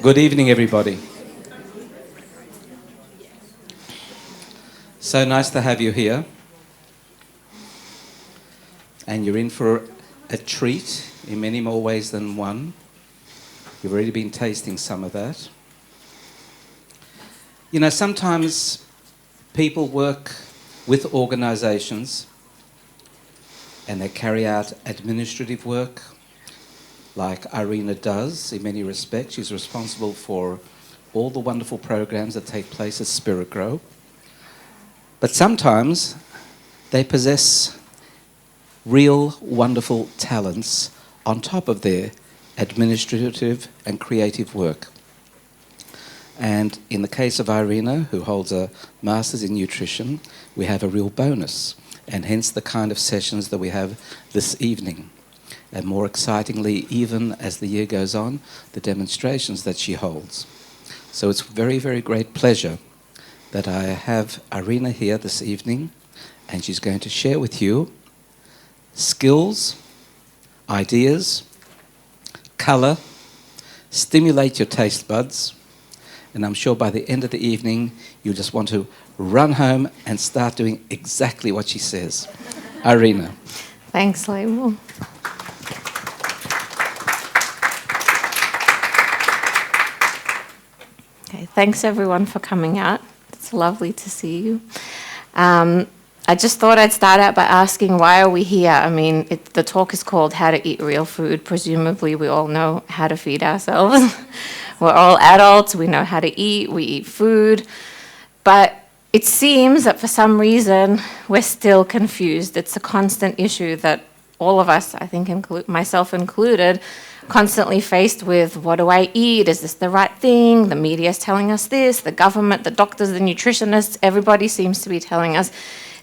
Good evening, everybody. So nice to have you here. And you're in for a treat in many more ways than one. You've already been tasting some of that. You know, sometimes people work with organisations and they carry out administrative work, like Irina does in many respects. She's responsible for all the wonderful programs that take place at Spiritgrow. But sometimes they possess real wonderful talents on top of their administrative and creative work. And in the case of Irina, who holds a Master's in Nutrition, we have a real bonus, and hence the kind of sessions that we have this evening. And more excitingly, even as the year goes on, the demonstrations that she holds. So it's very, very great pleasure that I have Irina here this evening, and she's going to share with you skills, ideas, colour, stimulate your taste buds, and I'm sure by the end of the evening, you'll just want to run home and start doing exactly what she says. Irina. Thanks, Label. Okay, thanks everyone for coming out. It's lovely to see you. I just thought I'd start out by asking, why are we here? I mean, the talk is called How to Eat Real Food. Presumably, we all know how to feed ourselves. We're all adults. We know how to eat. We eat food. But it seems that for some reason, we're still confused. It's a constant issue that all of us, I think myself included, constantly faced with. What do I eat? Is this the right thing? The media is telling us this. The government, the doctors, the nutritionists, everybody seems to be telling us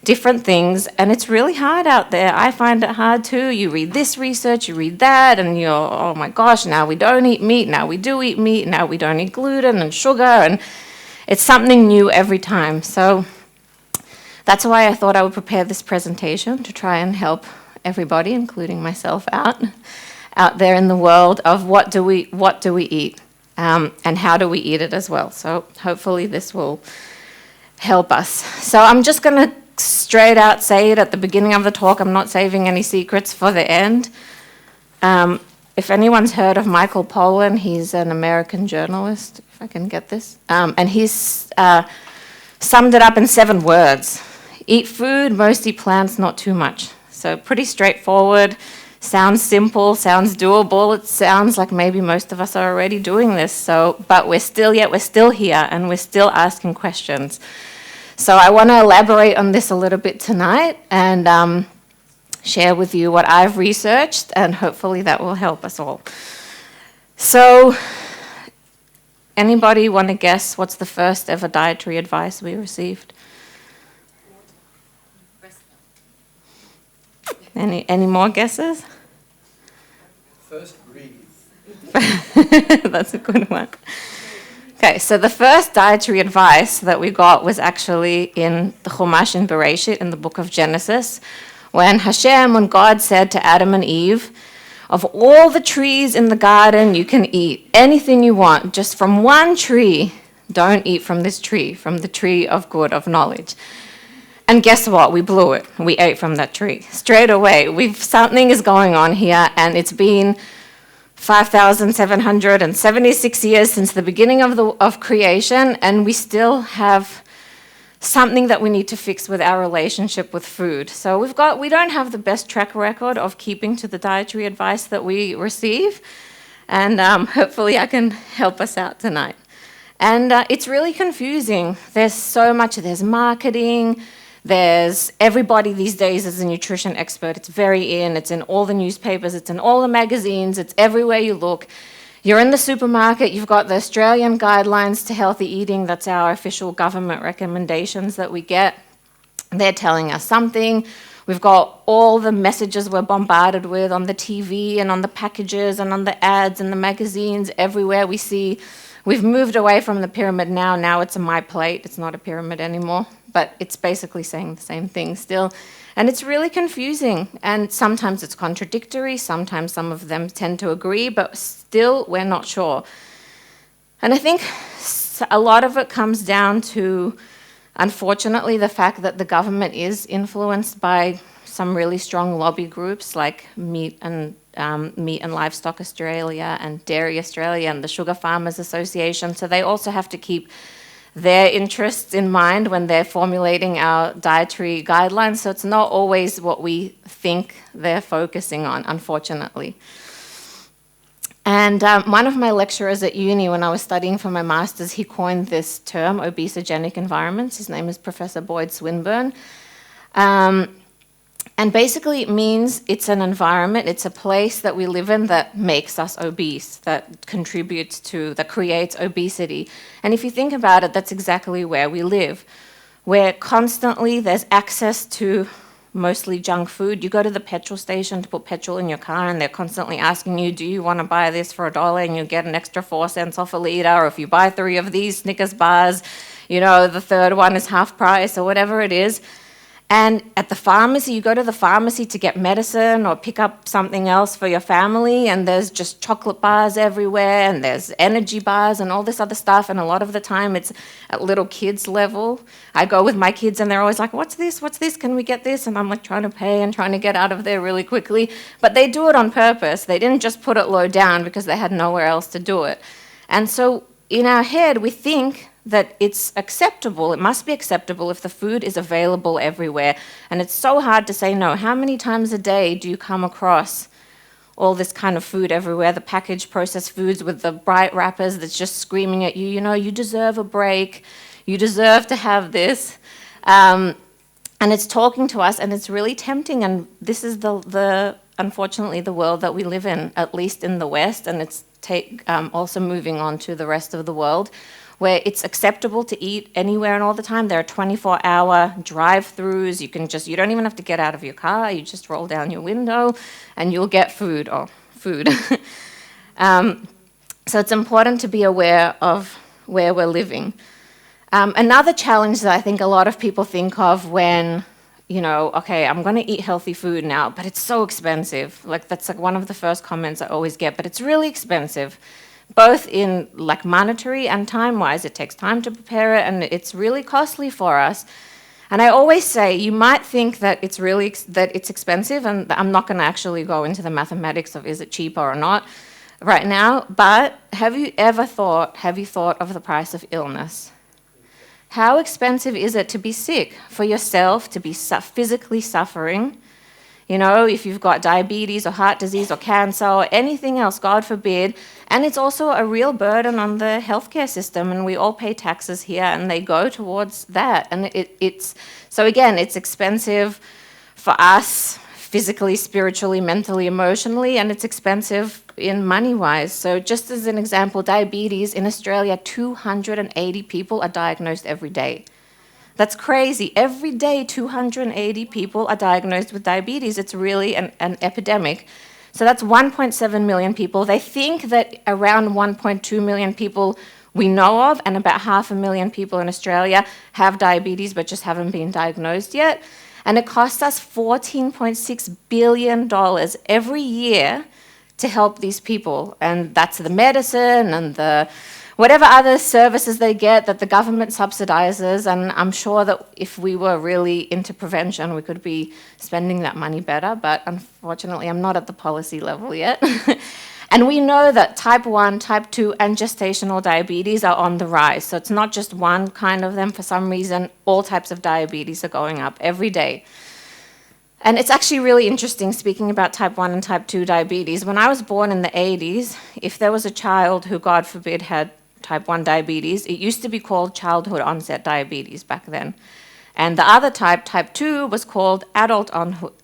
different things, and it's really hard out there. I find it hard too. You read this research, you read that, and you're, oh my gosh, now we don't eat meat, now we do eat meat, now we don't eat gluten and sugar, and it's something new every time. So that's why I thought I would prepare this presentation to try and help everybody, including myself, out there in the world of what do we eat, and how do we eat it as well. So hopefully this will help us. So I'm just going to straight out say it at the beginning of the talk. I'm not saving any secrets for the end. If anyone's heard of Michael Pollan, he's an American journalist, if I can get this, and he's summed it up in 7 words. Eat food, most eat plants, not too much. So pretty straightforward, sounds simple, sounds doable. It sounds like maybe most of us are already doing this. So, but we're still here, and we're still asking questions. So I want to elaborate on this a little bit tonight and share with you what I've researched, and hopefully that will help us all. So anybody want to guess what's the first ever dietary advice we received? Any more guesses? First breathe. That's a good one. Okay, so the first dietary advice that we got was actually in the Chumash in Bereshit, in the book of Genesis, when God said to Adam and Eve, of all the trees in the garden you can eat, anything you want, just from one tree, don't eat from this tree, from the tree of good, of knowledge. And guess what? We blew it. We ate from that tree. Straight away, something is going on here, and it's been 5,776 years since the beginning of creation, and we still have something that we need to fix with our relationship with food. So we don't have the best track record of keeping to the dietary advice that we receive, and hopefully I can help us out tonight. And it's really confusing. There's so much. There's marketing. There's everybody these days is a nutrition expert. It's very in. It's in all the newspapers. It's in all the magazines. It's everywhere you look. You're in the supermarket. You've got the Australian guidelines to healthy eating. That's our official government recommendations that we get. They're telling us something. We've got all the messages we're bombarded with on the TV and on the packages and on the ads and the magazines. Everywhere we see. We've moved away from the pyramid now. Now it's a my plate. It's not a pyramid anymore. But it's basically saying the same thing still. And it's really confusing. And sometimes it's contradictory. Sometimes some of them tend to agree. But still, we're not sure. And I think a lot of it comes down to, unfortunately, the fact that the government is influenced by some really strong lobby groups like Meat and Livestock Australia and Dairy Australia and the Sugar Farmers Association. So they also have to keep their interests in mind when they're formulating our dietary guidelines. So it's not always what we think they're focusing on, unfortunately. And one of my lecturers at uni, when I was studying for my master's, he coined this term, obesogenic environments. His name is Professor Boyd Swinburne. And basically it means it's an environment, it's a place that we live in that makes us obese, that contributes to, that creates obesity. And if you think about it, that's exactly where we live. Where constantly there's access to mostly junk food. You go to the petrol station to put petrol in your car and they're constantly asking you, do you want to buy this for $1 and you get an extra 4 cents off a litre, or if you buy 3 of these Snickers bars, you know, the third one is half price or whatever it is. And at the pharmacy, you go to the pharmacy to get medicine or pick up something else for your family, and there's just chocolate bars everywhere, and there's energy bars and all this other stuff, and a lot of the time it's at little kids level. I go with my kids and they're always like, what's this, can we get this? And I'm like trying to pay and trying to get out of there really quickly. But they do it on purpose. They didn't just put it low down because they had nowhere else to do it. And so in our head, we think that it's acceptable, it must be acceptable if the food is available everywhere. And it's so hard to say no. How many times a day do you come across all this kind of food everywhere, the packaged processed foods with the bright wrappers that's just screaming at you, you know, you deserve a break, you deserve to have this. And it's talking to us, and it's really tempting, and this is the unfortunately the world that we live in, at least in the West, and it's also moving on to the rest of the world, where it's acceptable to eat anywhere and all the time. There are 24-hour drive-thrus. You don't even have to get out of your car. You just roll down your window and you'll get food. So it's important to be aware of where we're living. Another challenge that I think a lot of people think of when, you know, okay, I'm going to eat healthy food now, but it's so expensive. Like, that's like one of the first comments I always get, but it's really expensive. Both in like monetary and time-wise. It takes time to prepare it, and it's really costly for us. And I always say, you might think that it's expensive, and I'm not going to actually go into the mathematics of is it cheaper or not right now, but have you thought of the price of illness? How expensive is it to be sick, for yourself to be physically suffering? You know, if you've got diabetes or heart disease or cancer or anything else, God forbid. And it's also a real burden on the healthcare system, and we all pay taxes here and they go towards that. And it's expensive for us physically, spiritually, mentally, emotionally, and it's expensive in money-wise. So just as an example, diabetes in Australia, 280 people are diagnosed every day. That's crazy. Every day, 280 people are diagnosed with diabetes. It's really an epidemic. So that's 1.7 million people. They think that around 1.2 million people we know of, and about 500,000 people in Australia have diabetes but just haven't been diagnosed yet. And it costs us $14.6 billion every year to help these people. And that's the medicine and the whatever other services they get that the government subsidizes. And I'm sure that if we were really into prevention, we could be spending that money better. But unfortunately, I'm not at the policy level yet. And we know that type 1, type 2, and gestational diabetes are on the rise. So it's not just one kind of them. For some reason, all types of diabetes are going up every day. And it's actually really interesting, speaking about type 1 and type 2 diabetes. When I was born in the 80s, if there was a child who, God forbid, had type 1 diabetes, it used to be called childhood onset diabetes back then. And the other type, type 2, was called adult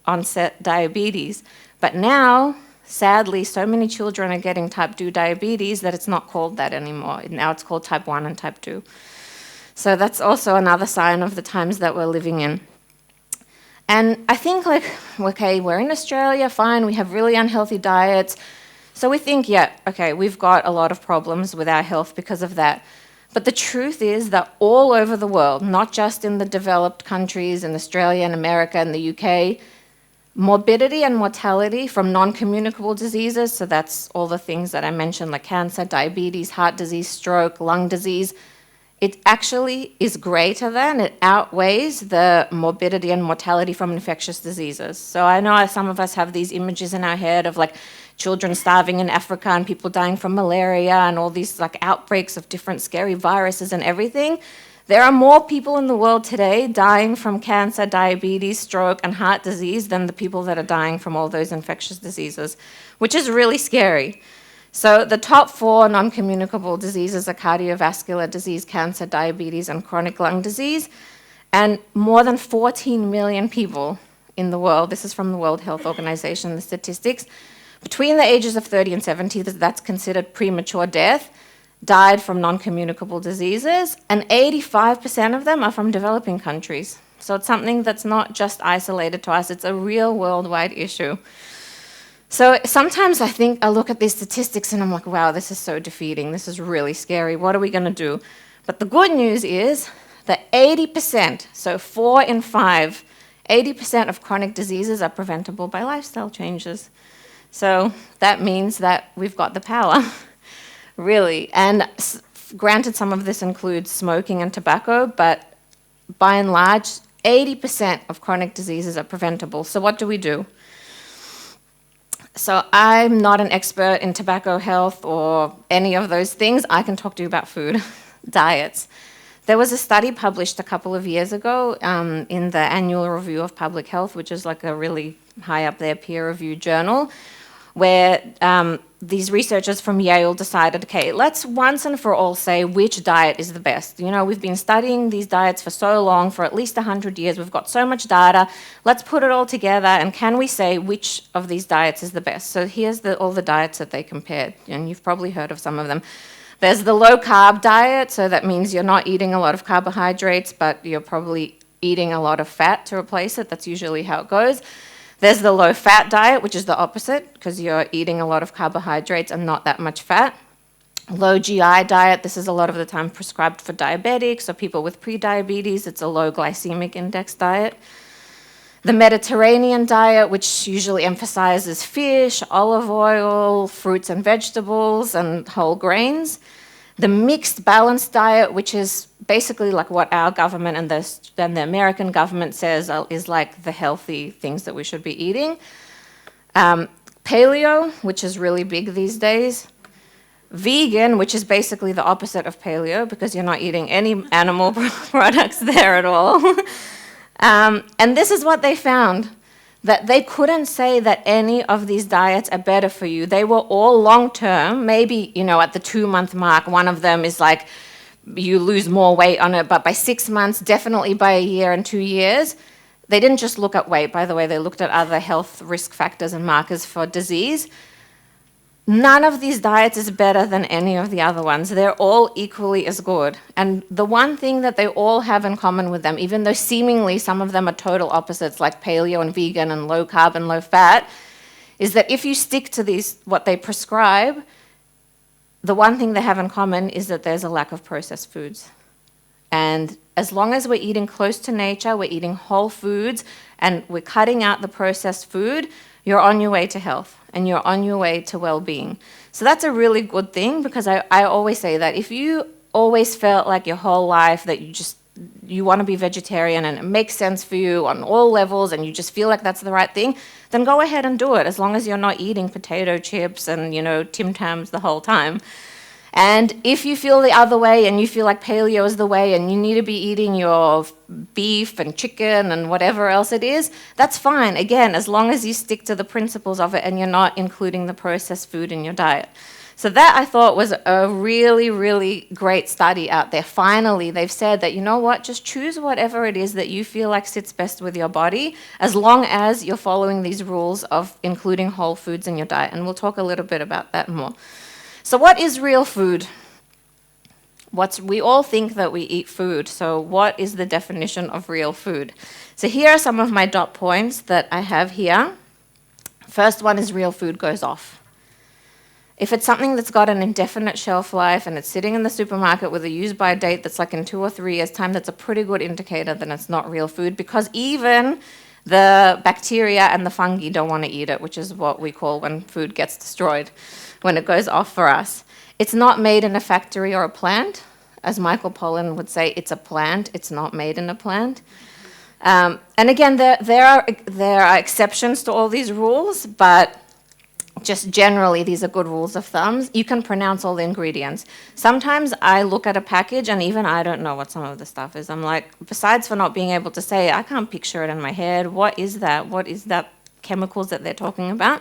onset diabetes. But now, sadly, so many children are getting type 2 diabetes that it's not called that anymore. Now it's called type 1 and type 2. So that's also another sign of the times that we're living in. And I think, like, okay, we're in Australia, fine, we have really unhealthy diets. So we think, yeah, okay, we've got a lot of problems with our health because of that. But the truth is that all over the world, not just in the developed countries, in Australia and America and the UK, Morbidity and mortality from non-communicable diseases, so that's all the things that I mentioned, like cancer, diabetes, heart disease, stroke, lung disease, it actually is greater than, it outweighs the morbidity and mortality from infectious diseases. So I know some of us have these images in our head of like children starving in Africa and people dying from malaria and all these like outbreaks of different scary viruses and everything. There are more people in the world today dying from cancer, diabetes, stroke, and heart disease than the people that are dying from all those infectious diseases, which is really scary. So the top 4 non-communicable diseases are cardiovascular disease, cancer, diabetes, and chronic lung disease. And more than 14 million people in the world, this is from the World Health Organization, the statistics, between the ages of 30 and 70, that's considered premature death, died from non-communicable diseases, and 85% of them are from developing countries. So it's something that's not just isolated to us, it's a real worldwide issue. So sometimes I look at these statistics and I'm like, wow, this is so defeating, this is really scary, what are we going to do? But the good news is that 80%, so 4 in 5, 80% of chronic diseases are preventable by lifestyle changes. So that means that we've got the power, really. And granted, some of this includes smoking and tobacco, but by and large, 80% of chronic diseases are preventable. So what do? So I'm not an expert in tobacco health or any of those things. I can talk to you about food, diets. There was a study published a couple of years ago in the Annual Review of Public Health, which is like a really high up there peer-reviewed journal, where these researchers from Yale decided, okay, let's once and for all say which diet is the best. You know, we've been studying these diets for so long, for at least 100 years, we've got so much data, let's put it all together, and can we say which of these diets is the best? So here's all the diets that they compared, and you've probably heard of some of them. There's the low-carb diet, so that means you're not eating a lot of carbohydrates, but you're probably eating a lot of fat to replace it. That's usually how it goes. There's the low-fat diet, which is the opposite, because you're eating a lot of carbohydrates and not that much fat. Low GI diet, this is a lot of the time prescribed for diabetics or people with prediabetes. It's a low glycemic index diet. The Mediterranean diet, which usually emphasizes fish, olive oil, fruits and vegetables, and whole grains. The mixed balanced diet, which is basically like what our government and the American government says is like the healthy things that we should be eating. Paleo, which is really big these days. Vegan, which is basically the opposite of paleo because you're not eating any animal products there at all. And this is what they found, that they couldn't say that any of these diets are better for you. They were all long-term, maybe, you know, at the 2-month mark, one of them is like you lose more weight on it, but by 6 months, definitely by a year and 2 years. They didn't just look at weight, by the way, they looked at other health risk factors and markers for disease. None of these diets is better than any of the other ones. They're all equally as good. And the one thing that they all have in common with them, even though seemingly some of them are total opposites like paleo and vegan and low carb and low fat, is that if you stick to these, what they prescribe, the one thing they have in common is that there's a lack of processed foods. And as long as we're eating close to nature, we're eating whole foods, and we're cutting out the processed food, you're on your way to health and you're on your way to well-being. So that's a really good thing, because I always say that if you always felt like your whole life that you want to be vegetarian and it makes sense for you on all levels and you just feel like that's the right thing, then go ahead and do it, as long as you're not eating potato chips and, you know, Tim Tams the whole time. And if you feel the other way and you feel like paleo is the way and you need to be eating your beef and chicken and whatever else it is, that's fine. Again, as long as you stick to the principles of it and you're not including the processed food in your diet. So that, I thought, was a really, really great study out there. Finally, they've said that, you know what, just choose whatever it is that you feel like sits best with your body, as long as you're following these rules of including whole foods in your diet. And we'll talk a little bit about that more. So what is real food? We all think that we eat food, so what is the definition of real food? So here are some of my dot points that I have here. First one is real food goes off. If it's something that's got an indefinite shelf life and it's sitting in the supermarket with a use-by date that's like in 2 or 3 years' time, that's a pretty good indicator that it's not real food, because even the bacteria and the fungi don't want to eat it, which is what we call when food gets destroyed, when it goes off for us. It's not made in a factory or a plant. As Michael Pollan would say, it's a plant. It's not made in a plant. And again, there are exceptions to all these rules, but just generally, these are good rules of thumbs. You can pronounce all the ingredients. Sometimes I look at a package and even I don't know what some of the stuff is. I'm like, besides for not being able to say, I can't picture it in my head. What is that? What is that chemicals that they're talking about?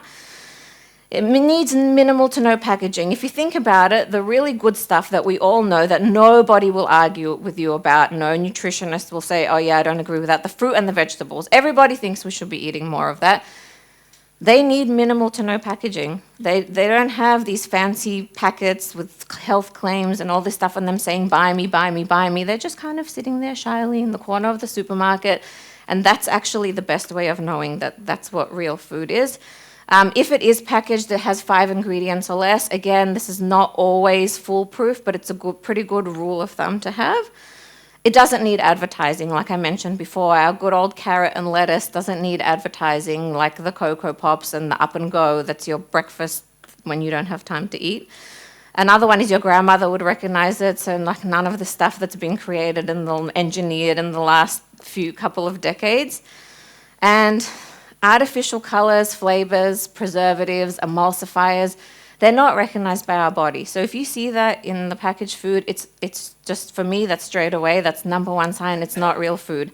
It needs minimal to no packaging. If you think about it, the really good stuff that we all know that nobody will argue with you about, no nutritionist will say, oh yeah, I don't agree with that, the fruit and the vegetables, everybody thinks we should be eating more of that. They need minimal to no packaging. They don't have these fancy packets with health claims and all this stuff on them saying, buy me, buy me, buy me. They're just kind of sitting there shyly in the corner of the supermarket. And that's actually the best way of knowing that that's what real food is. If it is packaged that has 5 ingredients or less, again, this is not always foolproof, but it's a pretty good rule of thumb to have. It doesn't need advertising, like I mentioned before. Our good old carrot and lettuce doesn't need advertising like the Cocoa Pops and the Up and Go. That's your breakfast when you don't have time to eat. Another one is your grandmother would recognize it, so like none of the stuff that's been created and engineered in the last couple of decades. And artificial colors, flavors, preservatives, emulsifiers, they're not recognized by our body. So if you see that in the packaged food, it's just, for me, that's straight away, that's number one sign it's not real food.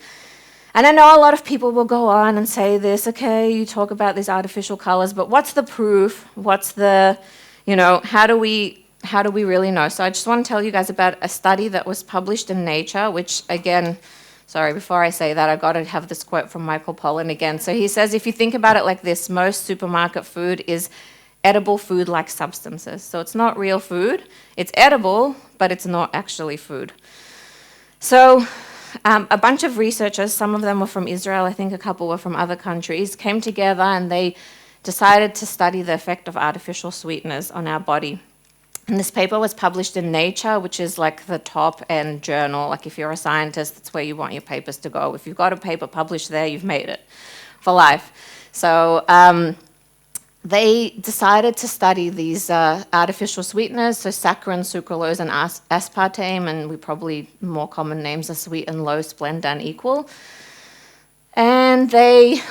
And I know a lot of people will go on and say this, okay, you talk about these artificial colors, but what's the proof? What's the, how do we really know? So I just want to tell you guys about a study that was published in Nature, which again, sorry, before I say that, I've got to have this quote from Michael Pollan again. So he says, if you think about it like this, most supermarket food is edible food-like substances. So it's not real food. It's edible, but it's not actually food. So a bunch of researchers, some of them were from Israel, I think a couple were from other countries, came together and they decided to study the effect of artificial sweeteners on our body. And this paper was published in Nature, which is like the top-end journal. Like if you're a scientist, that's where you want your papers to go. If you've got a paper published there, you've made it for life. So they decided to study these artificial sweeteners, so saccharin, sucralose, and aspartame, and we probably more common names are sweet and low, splenda, and equal. And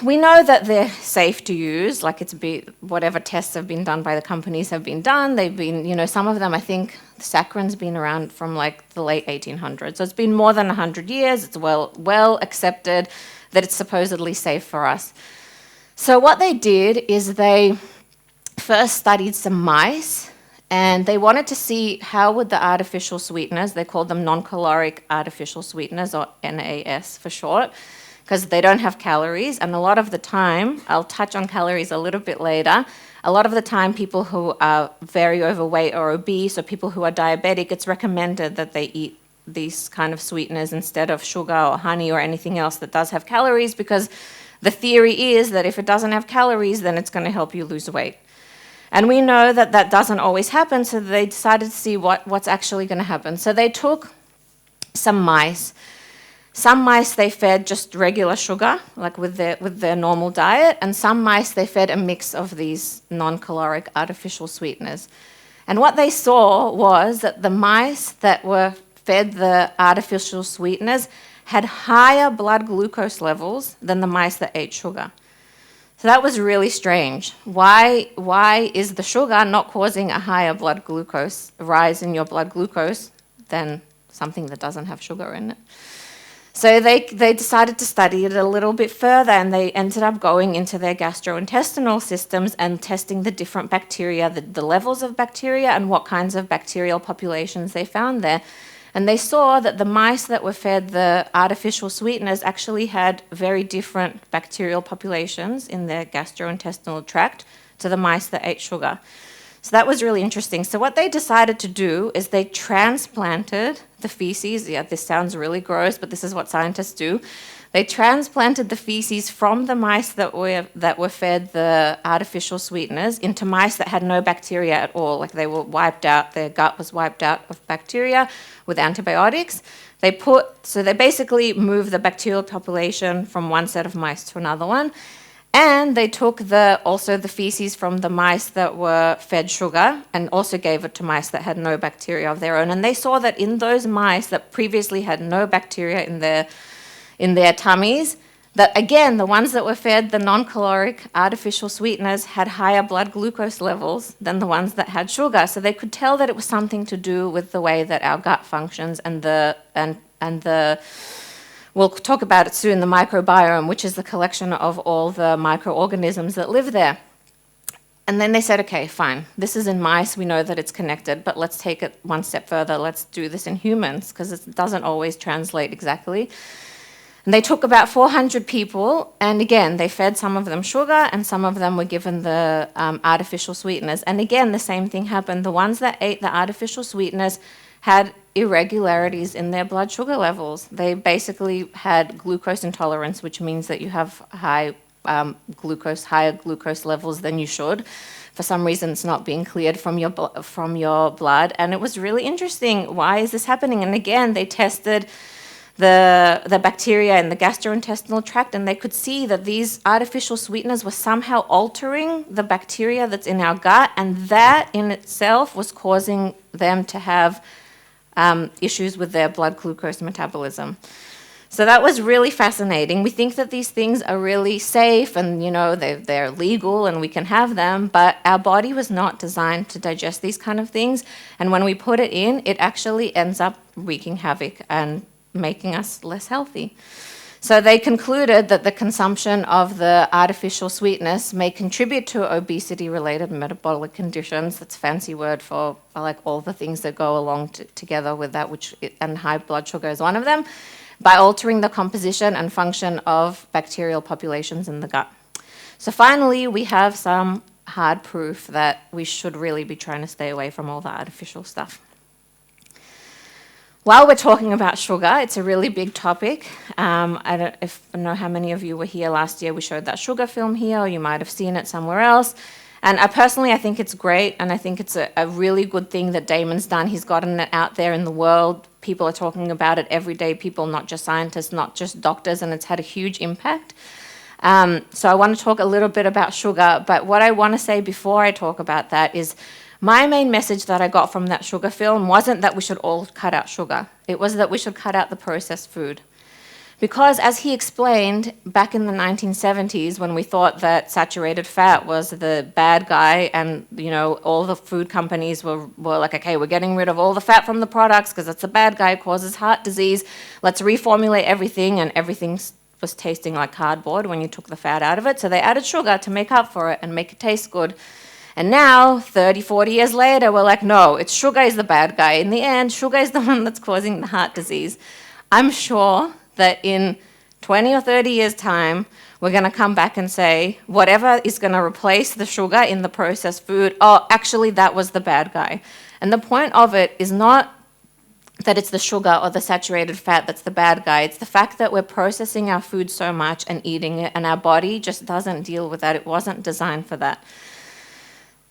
we know that they're safe to use, like whatever tests have been done by the companies have been done. They've been, some of them, I think saccharin's been around from like the late 1800s. So it's been more than 100 years. It's well accepted that it's supposedly safe for us. So what they did is they first studied some mice, and they wanted to see how would the artificial sweeteners, they called them non-caloric artificial sweeteners, or NAS for short, because they don't have calories, and a lot of the time, I'll touch on calories a little bit later, a lot of the time people who are very overweight or obese or people who are diabetic, it's recommended that they eat these kind of sweeteners instead of sugar or honey or anything else that does have calories, because the theory is that if it doesn't have calories, then it's going to help you lose weight. And we know that that doesn't always happen, so they decided to see what's actually going to happen. So they took some mice. Some mice they fed just regular sugar, like with their normal diet, and some mice they fed a mix of these non-caloric artificial sweeteners. And what they saw was that the mice that were fed the artificial sweeteners had higher blood glucose levels than the mice that ate sugar. So that was really strange. Why is the sugar not causing a higher blood glucose, a rise in your blood glucose, than something that doesn't have sugar in it? So they decided to study it a little bit further, and they ended up going into their gastrointestinal systems and testing the different bacteria, the levels of bacteria and what kinds of bacterial populations they found there. And they saw that the mice that were fed the artificial sweeteners actually had very different bacterial populations in their gastrointestinal tract to the mice that ate sugar. So that was really interesting. So what they decided to do is they transplanted the feces. Yeah, this sounds really gross, but this is what scientists do. They transplanted the feces from the mice that were fed the artificial sweeteners into mice that had no bacteria at all. Like they were wiped out, their gut was wiped out of bacteria with antibiotics. They basically moved the bacterial population from one set of mice to another one. And they took also the feces from the mice that were fed sugar and also gave it to mice that had no bacteria of their own. And they saw that in those mice that previously had no bacteria in their tummies, that again, the ones that were fed the non-caloric artificial sweeteners had higher blood glucose levels than the ones that had sugar. So they could tell that it was something to do with the way that our gut functions and we'll talk about it soon, the microbiome, which is the collection of all the microorganisms that live there. And then they said, okay, fine, this is in mice, we know that it's connected, but let's take it one step further. Let's do this in humans, because it doesn't always translate exactly. And they took about 400 people, and again, they fed some of them sugar, and some of them were given the artificial sweeteners. And again, the same thing happened. The ones that ate the artificial sweeteners had irregularities in their blood sugar levels. They basically had glucose intolerance, which means that you have higher glucose levels than you should. For some reason, it's not being cleared from your blood. And it was really interesting. Why is this happening? And again, they tested the bacteria in the gastrointestinal tract, and they could see that these artificial sweeteners were somehow altering the bacteria that's in our gut, and that in itself was causing them to have issues with their blood glucose metabolism. So that was really fascinating. We think that these things are really safe and, they're legal and we can have them, but our body was not designed to digest these kind of things. And when we put it in, it actually ends up wreaking havoc and making us less healthy. So they concluded that the consumption of the artificial sweetness may contribute to obesity-related metabolic conditions. That's a fancy word for like all the things that go along together with that, and high blood sugar is one of them, by altering the composition and function of bacterial populations in the gut. So finally, we have some hard proof that we should really be trying to stay away from all the artificial stuff. While we're talking about sugar, it's a really big topic. I don't know how many of you were here last year. We showed that sugar film here, or you might have seen it somewhere else. And I think it's great, and I think it's a really good thing that Damon's done. He's gotten it out there in the world. People are talking about it every day, people, not just scientists, not just doctors, and it's had a huge impact. So I want to talk a little bit about sugar, but what I want to say before I talk about that is my main message that I got from that sugar film wasn't that we should all cut out sugar. It was that we should cut out the processed food. Because as he explained, back in the 1970s, when we thought that saturated fat was the bad guy and, all the food companies were like, okay, we're getting rid of all the fat from the products because it's a bad guy, it causes heart disease. Let's reformulate everything, and everything was tasting like cardboard when you took the fat out of it. So they added sugar to make up for it and make it taste good. And now, 30, 40 years later, we're like, no, it's sugar is the bad guy. In the end, sugar is the one that's causing the heart disease. I'm sure that in 20 or 30 years' time, we're going to come back and say, whatever is going to replace the sugar in the processed food, oh, actually, that was the bad guy. And the point of it is not that it's the sugar or the saturated fat that's the bad guy. It's the fact that we're processing our food so much and eating it, and our body just doesn't deal with that. It wasn't designed for that.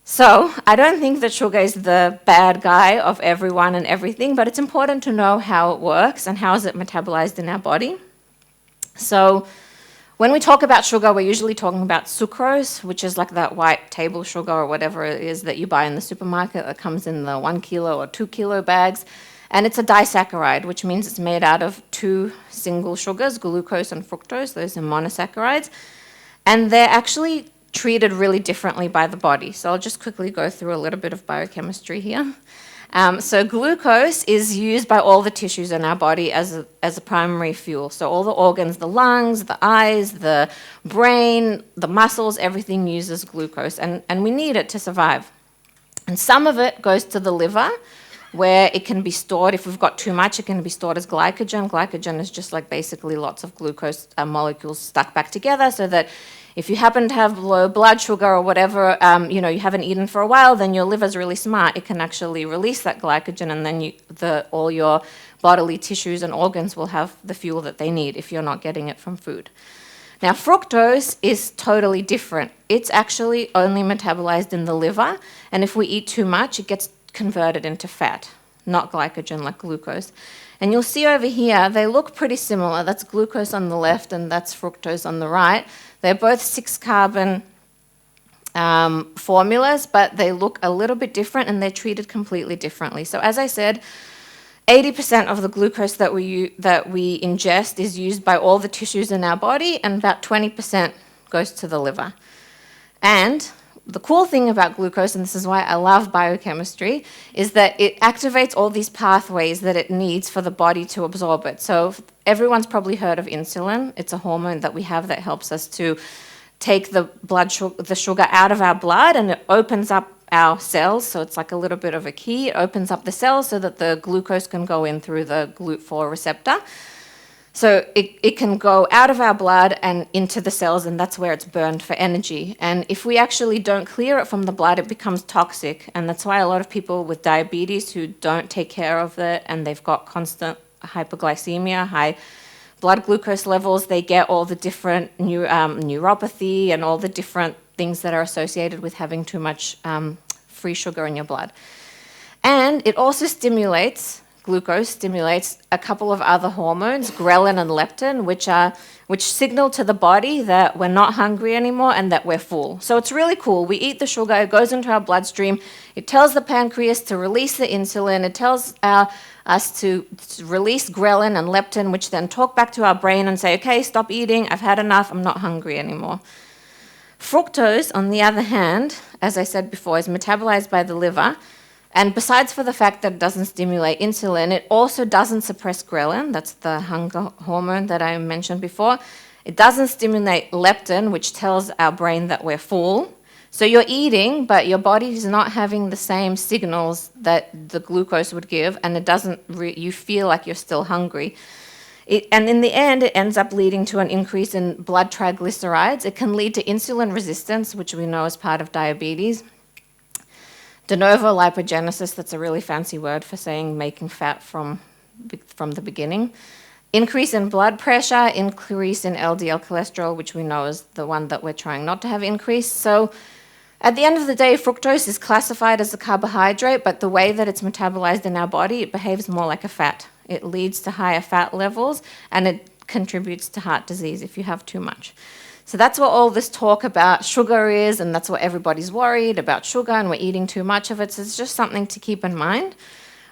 So I don't think that sugar is the bad guy of everyone and everything, but it's important to know how it works and how is it metabolized in our body. So when we talk about sugar, we're usually talking about sucrose, which is like that white table sugar or whatever it is that you buy in the supermarket that comes in the 1 kilo or 2 kilo bags. And it's a disaccharide, which means it's made out of two single sugars, glucose and fructose. Those are monosaccharides. And they're actually treated really differently by the body. So I'll just quickly go through a little bit of biochemistry here. So glucose is used by all the tissues in our body as a primary fuel. So all the organs, the lungs, the eyes, the brain, the muscles, everything uses glucose. And we need it to survive. And some of it goes to the liver, where it can be stored. If we've got too much, it can be stored as glycogen. Glycogen is just like basically lots of glucose molecules stuck back together so that If you happen to have low blood sugar or whatever, you haven't eaten for a while, then your liver's really smart. It can actually release that glycogen, and then all your bodily tissues and organs will have the fuel that they need if you're not getting it from food. Now, fructose is totally different. It's actually only metabolized in the liver, and if we eat too much, it gets converted into fat, not glycogen like glucose. And you'll see over here, they look pretty similar. That's glucose on the left, and that's fructose on the right. They're both 6-carbon formulas, but they look a little bit different, and they're treated completely differently. So as I said, 80% of the glucose that we ingest is used by all the tissues in our body, and about 20% goes to the liver. And the cool thing about glucose, and this is why I love biochemistry, is that it activates all these pathways that it needs for the body to absorb it. So everyone's probably heard of insulin. It's a hormone that we have that helps us to take the sugar out of our blood, and it opens up our cells. So it's like a little bit of a key. It opens up the cells so that the glucose can go in through the GLUT4 receptor. So it can go out of our blood and into the cells, and that's where it's burned for energy. And if we actually don't clear it from the blood, it becomes toxic. And that's why a lot of people with diabetes who don't take care of it, and they've got constant hyperglycemia, high blood glucose levels, they get all the different neuropathy and all the different things that are associated with having too much free sugar in your blood. And it also glucose stimulates a couple of other hormones, ghrelin and leptin, which signal to the body that we're not hungry anymore and that we're full. So it's really cool. We eat the sugar, it goes into our bloodstream, it tells the pancreas to release the insulin, it tells us to release ghrelin and leptin, which then talk back to our brain and say, okay, stop eating, I've had enough, I'm not hungry anymore. Fructose, on the other hand, as I said before, is metabolized by the liver. And besides for the fact that it doesn't stimulate insulin, it also doesn't suppress ghrelin. That's the hunger hormone that I mentioned before. It doesn't stimulate leptin, which tells our brain that we're full. So you're eating, but your body is not having the same signals that the glucose would give, and you feel like you're still hungry. And in the end, it ends up leading to an increase in blood triglycerides. It can lead to insulin resistance, which we know is part of diabetes. De novo lipogenesis, that's a really fancy word for saying making fat from the beginning. Increase in blood pressure, increase in LDL cholesterol, which we know is the one that we're trying not to have increased. So at the end of the day, fructose is classified as a carbohydrate, but the way that it's metabolized in our body, it behaves more like a fat. It leads to higher fat levels, and it contributes to heart disease if you have too much. So that's what all this talk about sugar is, and that's what everybody's worried about sugar, and we're eating too much of it. So it's just something to keep in mind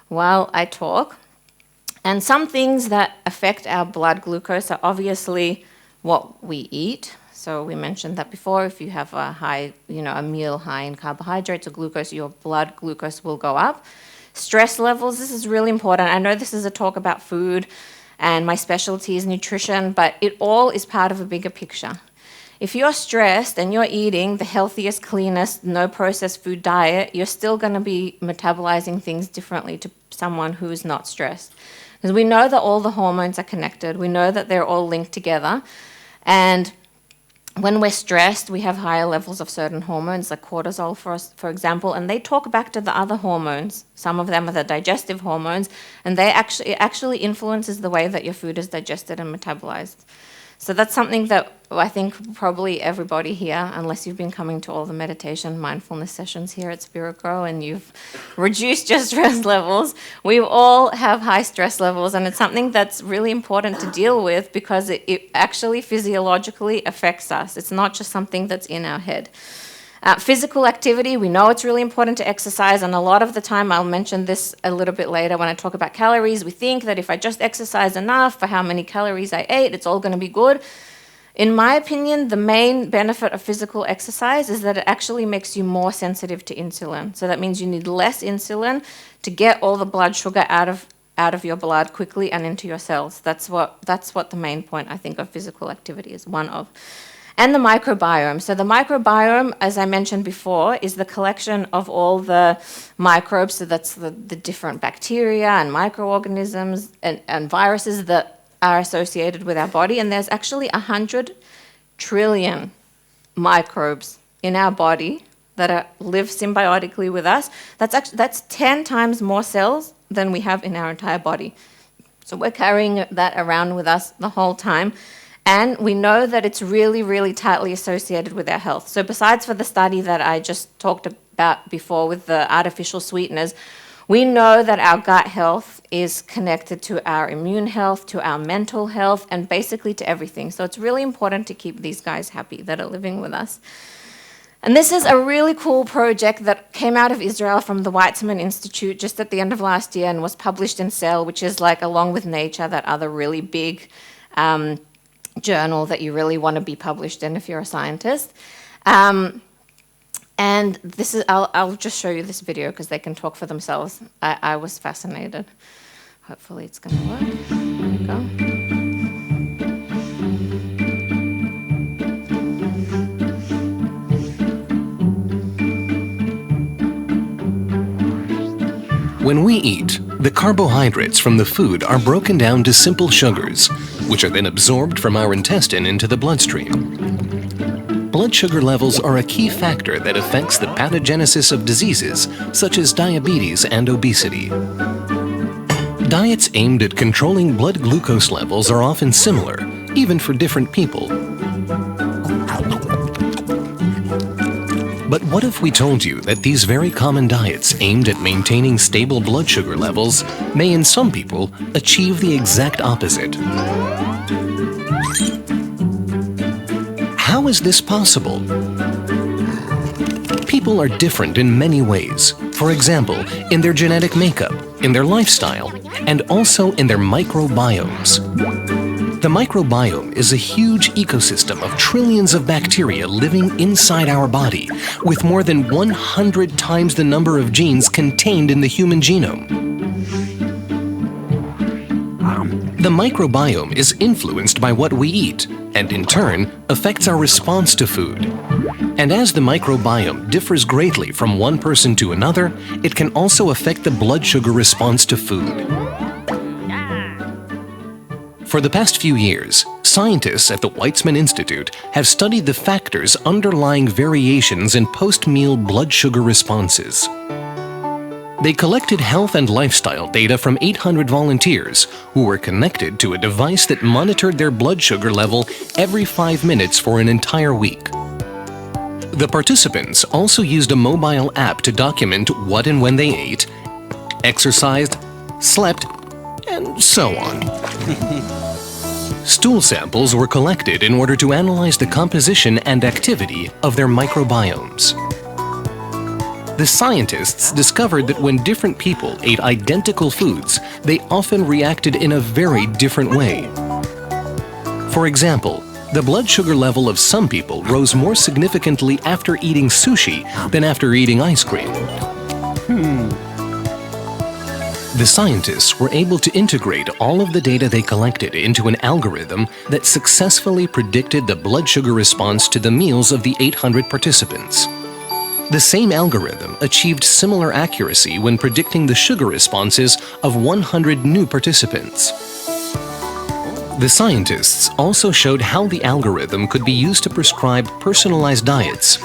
while I talk. And some things that affect our blood glucose are obviously what we eat. So we mentioned that before. If you have a meal high in carbohydrates or glucose, your blood glucose will go up. Stress levels, this is really important. I know this is a talk about food, and my specialty is nutrition, but it all is part of a bigger picture. If you're stressed and you're eating the healthiest, cleanest, no processed food diet, you're still going to be metabolizing things differently to someone who's not stressed. Because we know that all the hormones are connected. We know that they're all linked together. And when we're stressed, we have higher levels of certain hormones, like cortisol, for example, and they talk back to the other hormones. Some of them are the digestive hormones, and it actually influences the way that your food is digested and metabolized. So that's something that I think probably everybody here, unless you've been coming to all the meditation mindfulness sessions here at Spiritgrow and you've reduced your stress levels, we all have high stress levels, and it's something that's really important to deal with because it actually physiologically affects us. It's not just something that's in our head. Physical activity, we know it's really important to exercise, and a lot of the time, I'll mention this a little bit later when I talk about calories, we think that if I just exercise enough for how many calories I ate, it's all going to be good. In my opinion, the main benefit of physical exercise is that it actually makes you more sensitive to insulin. So that means you need less insulin to get all the blood sugar out of your blood quickly and into your cells. That's what the main point, I think, of physical activity is, one of. And the microbiome. So the microbiome, as I mentioned before, is the collection of all the microbes. So that's the different bacteria and microorganisms and viruses that are associated with our body. And there's actually 100 trillion microbes in our body that live symbiotically with us. That's 10 times more cells than we have in our entire body. So we're carrying that around with us the whole time. And we know that it's really, really tightly associated with our health. So besides for the study that I just talked about before with the artificial sweeteners, we know that our gut health is connected to our immune health, to our mental health, and basically to everything. So it's really important to keep these guys happy that are living with us. And this is a really cool project that came out of Israel from the Weizmann Institute just at the end of last year and was published in Cell, which is like, along with Nature, that other really big journal that you really want to be published in if you're a scientist. And this is, I'll just show you this video because they can talk for themselves. I was fascinated. Hopefully it's going to work. There we go. When we eat, the carbohydrates from the food are broken down to simple sugars, which are then absorbed from our intestine into the bloodstream. Blood sugar levels are a key factor that affects the pathogenesis of diseases such as diabetes and obesity. Diets aimed at controlling blood glucose levels are often similar, even for different people. But what if we told you that these very common diets aimed at maintaining stable blood sugar levels may in some people achieve the exact opposite? How is this possible? People are different in many ways. For example, in their genetic makeup, in their lifestyle, and also in their microbiomes. The microbiome is a huge ecosystem of trillions of bacteria living inside our body, with more than 100 times the number of genes contained in the human genome. The microbiome is influenced by what we eat, and in turn, affects our response to food. And as the microbiome differs greatly from one person to another, it can also affect the blood sugar response to food. For the past few years, scientists at the Weizmann Institute have studied the factors underlying variations in post-meal blood sugar responses. They collected health and lifestyle data from 800 volunteers who were connected to a device that monitored their blood sugar level every 5 minutes for an entire week. The participants also used a mobile app to document what and when they ate, exercised, slept, and so on. Stool samples were collected in order to analyze the composition and activity of their microbiomes. The scientists discovered that when different people ate identical foods, they often reacted in a very different way. For example, the blood sugar level of some people rose more significantly after eating sushi than after eating ice cream. The scientists were able to integrate all of the data they collected into an algorithm that successfully predicted the blood sugar response to the meals of the 800 participants. The same algorithm achieved similar accuracy when predicting the sugar responses of 100 new participants. The scientists also showed how the algorithm could be used to prescribe personalized diets.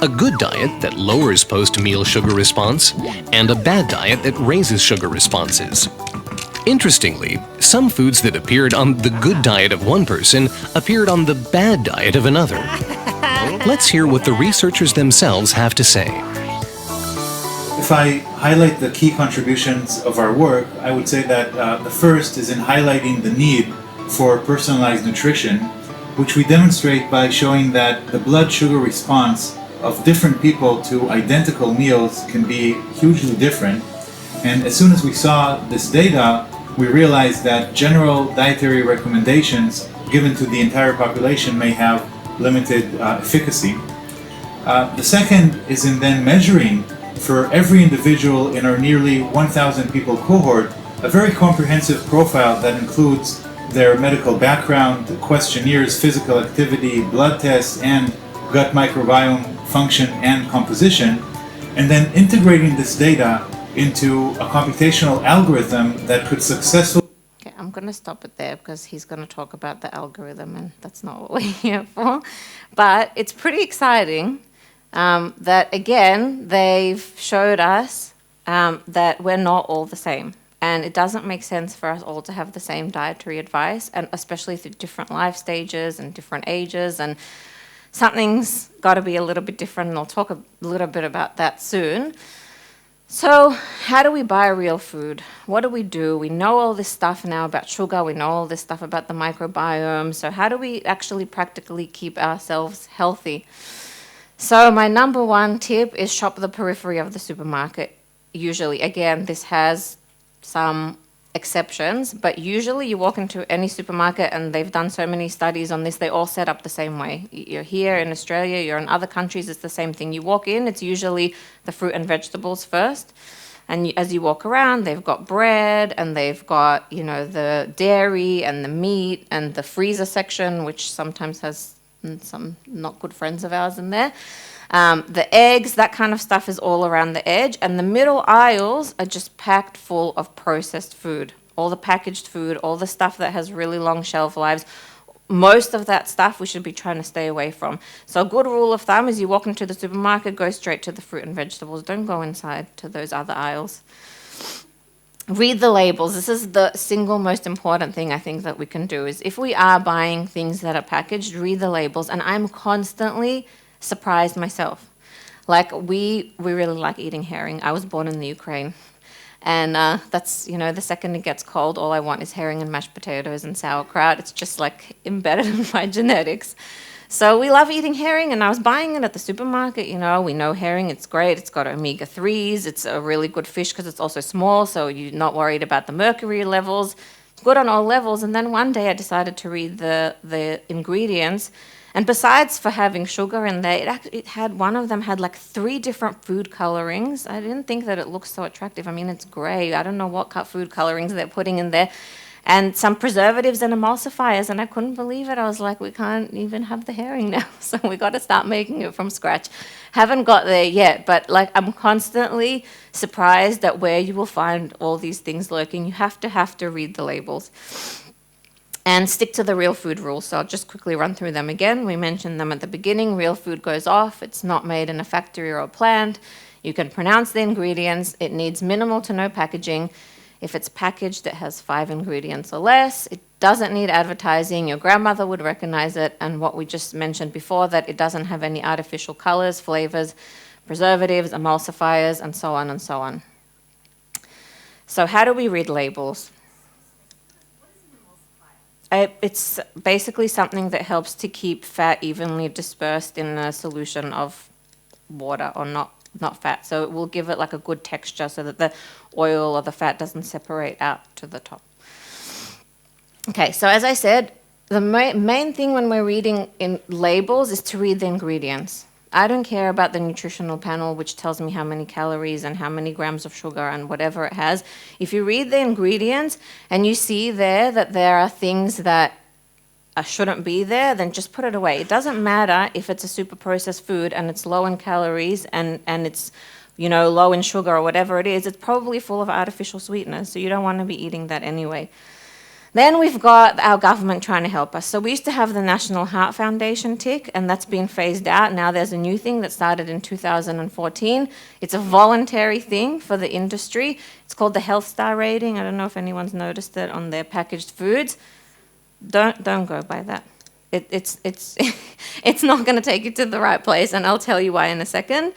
A good diet that lowers post-meal sugar response, and a bad diet that raises sugar responses. Interestingly, some foods that appeared on the good diet of one person appeared on the bad diet of another. Let's hear what the researchers themselves have to say. If I highlight the key contributions of our work, I would say that the first is in highlighting the need for personalized nutrition, which we demonstrate by showing that the blood sugar response of different people to identical meals can be hugely different. And as soon as we saw this data, we realized that general dietary recommendations given to the entire population may have limited efficacy. The second is in then measuring for every individual in our nearly 1,000 people cohort a very comprehensive profile that includes their medical background, questionnaires, physical activity, blood tests, and gut microbiome function and composition, and then integrating this data into a computational algorithm that could successfully... Okay, I'm going going to stop it there because he's going to talk about the algorithm, and that's not what we're here for. But it's pretty exciting that, again, they've showed us that we're not all the same. And it doesn't make sense for us all to have the same dietary advice, and especially through different life stages and different ages. And something's got to be a little bit different, and I'll talk a little bit about that soon. So how do we buy real food? What do? We know all this stuff now about sugar. We know all this stuff about the microbiome. So how do we actually practically keep ourselves healthy? So my number one tip is shop the periphery of the supermarket. Usually, again, this has some exceptions, but usually you walk into any supermarket, and they've done so many studies on this, they all set up the same way. You're here in Australia, you're in other countries, it's the same thing. You walk in, it's usually the fruit and vegetables first, and as you walk around, they've got bread, and they've got, the dairy and the meat and the freezer section, which sometimes has some not good friends of ours in there. The eggs, that kind of stuff is all around the edge, and the middle aisles are just packed full of processed food. All the packaged food, all the stuff that has really long shelf lives. Most of that stuff we should be trying to stay away from. So a good rule of thumb is you walk into the supermarket, go straight to the fruit and vegetables. Don't go inside to those other aisles. Read the labels. This is the single most important thing I think that we can do, is if we are buying things that are packaged, read the labels. And I'm constantly surprised myself. Like we really like eating herring. I was born in the Ukraine, and that's the second it gets cold, all I want is herring and mashed potatoes and sauerkraut. It's just like embedded in my genetics. So we love eating herring, and I was buying it at the supermarket. We know herring, it's great. It's got omega-3s. It's a really good fish because it's also small, so you're not worried about the mercury levels. Good on all levels. And then one day I decided to read the ingredients. And besides for having sugar in there, one of them had like 3 different food colorings. I didn't think that it looked so attractive. I mean, it's gray. I don't know what food colorings they're putting in there. And some preservatives and emulsifiers, and I couldn't believe it. I was like, we can't even have the herring now, so we got to start making it from scratch. Haven't got there yet, but I'm constantly surprised at where you will find all these things lurking. You have to read the labels. And stick to the real food rules. So I'll just quickly run through them again. We mentioned them at the beginning. Real food goes off. It's not made in a factory or a plant. You can pronounce the ingredients. It needs minimal to no packaging. If it's packaged, it has 5 ingredients or less. It doesn't need advertising. Your grandmother would recognize it. And what we just mentioned before, that it doesn't have any artificial colors, flavors, preservatives, emulsifiers, and so on and so on. So how do we read labels? It's basically something that helps to keep fat evenly dispersed in a solution of water, or not fat. So it will give it like a good texture so that the oil or the fat doesn't separate out to the top. Okay, so as I said, the main thing when we're reading in labels is to read the ingredients. I don't care about the nutritional panel, which tells me how many calories and how many grams of sugar and whatever it has. If you read the ingredients and you see there that there are things that shouldn't be there, then just put it away. It doesn't matter if it's a super processed food and it's low in calories and it's low in sugar or whatever it is. It's probably full of artificial sweeteners, so you don't want to be eating that anyway. Then we've got our government trying to help us. So we used to have the National Heart Foundation tick, and that's been phased out. Now there's a new thing that started in 2014. It's a voluntary thing for the industry. It's called the Health Star rating. I don't know if anyone's noticed it on their packaged foods. Don't go by that. It's it's not going to take you to the right place, and I'll tell you why in a second.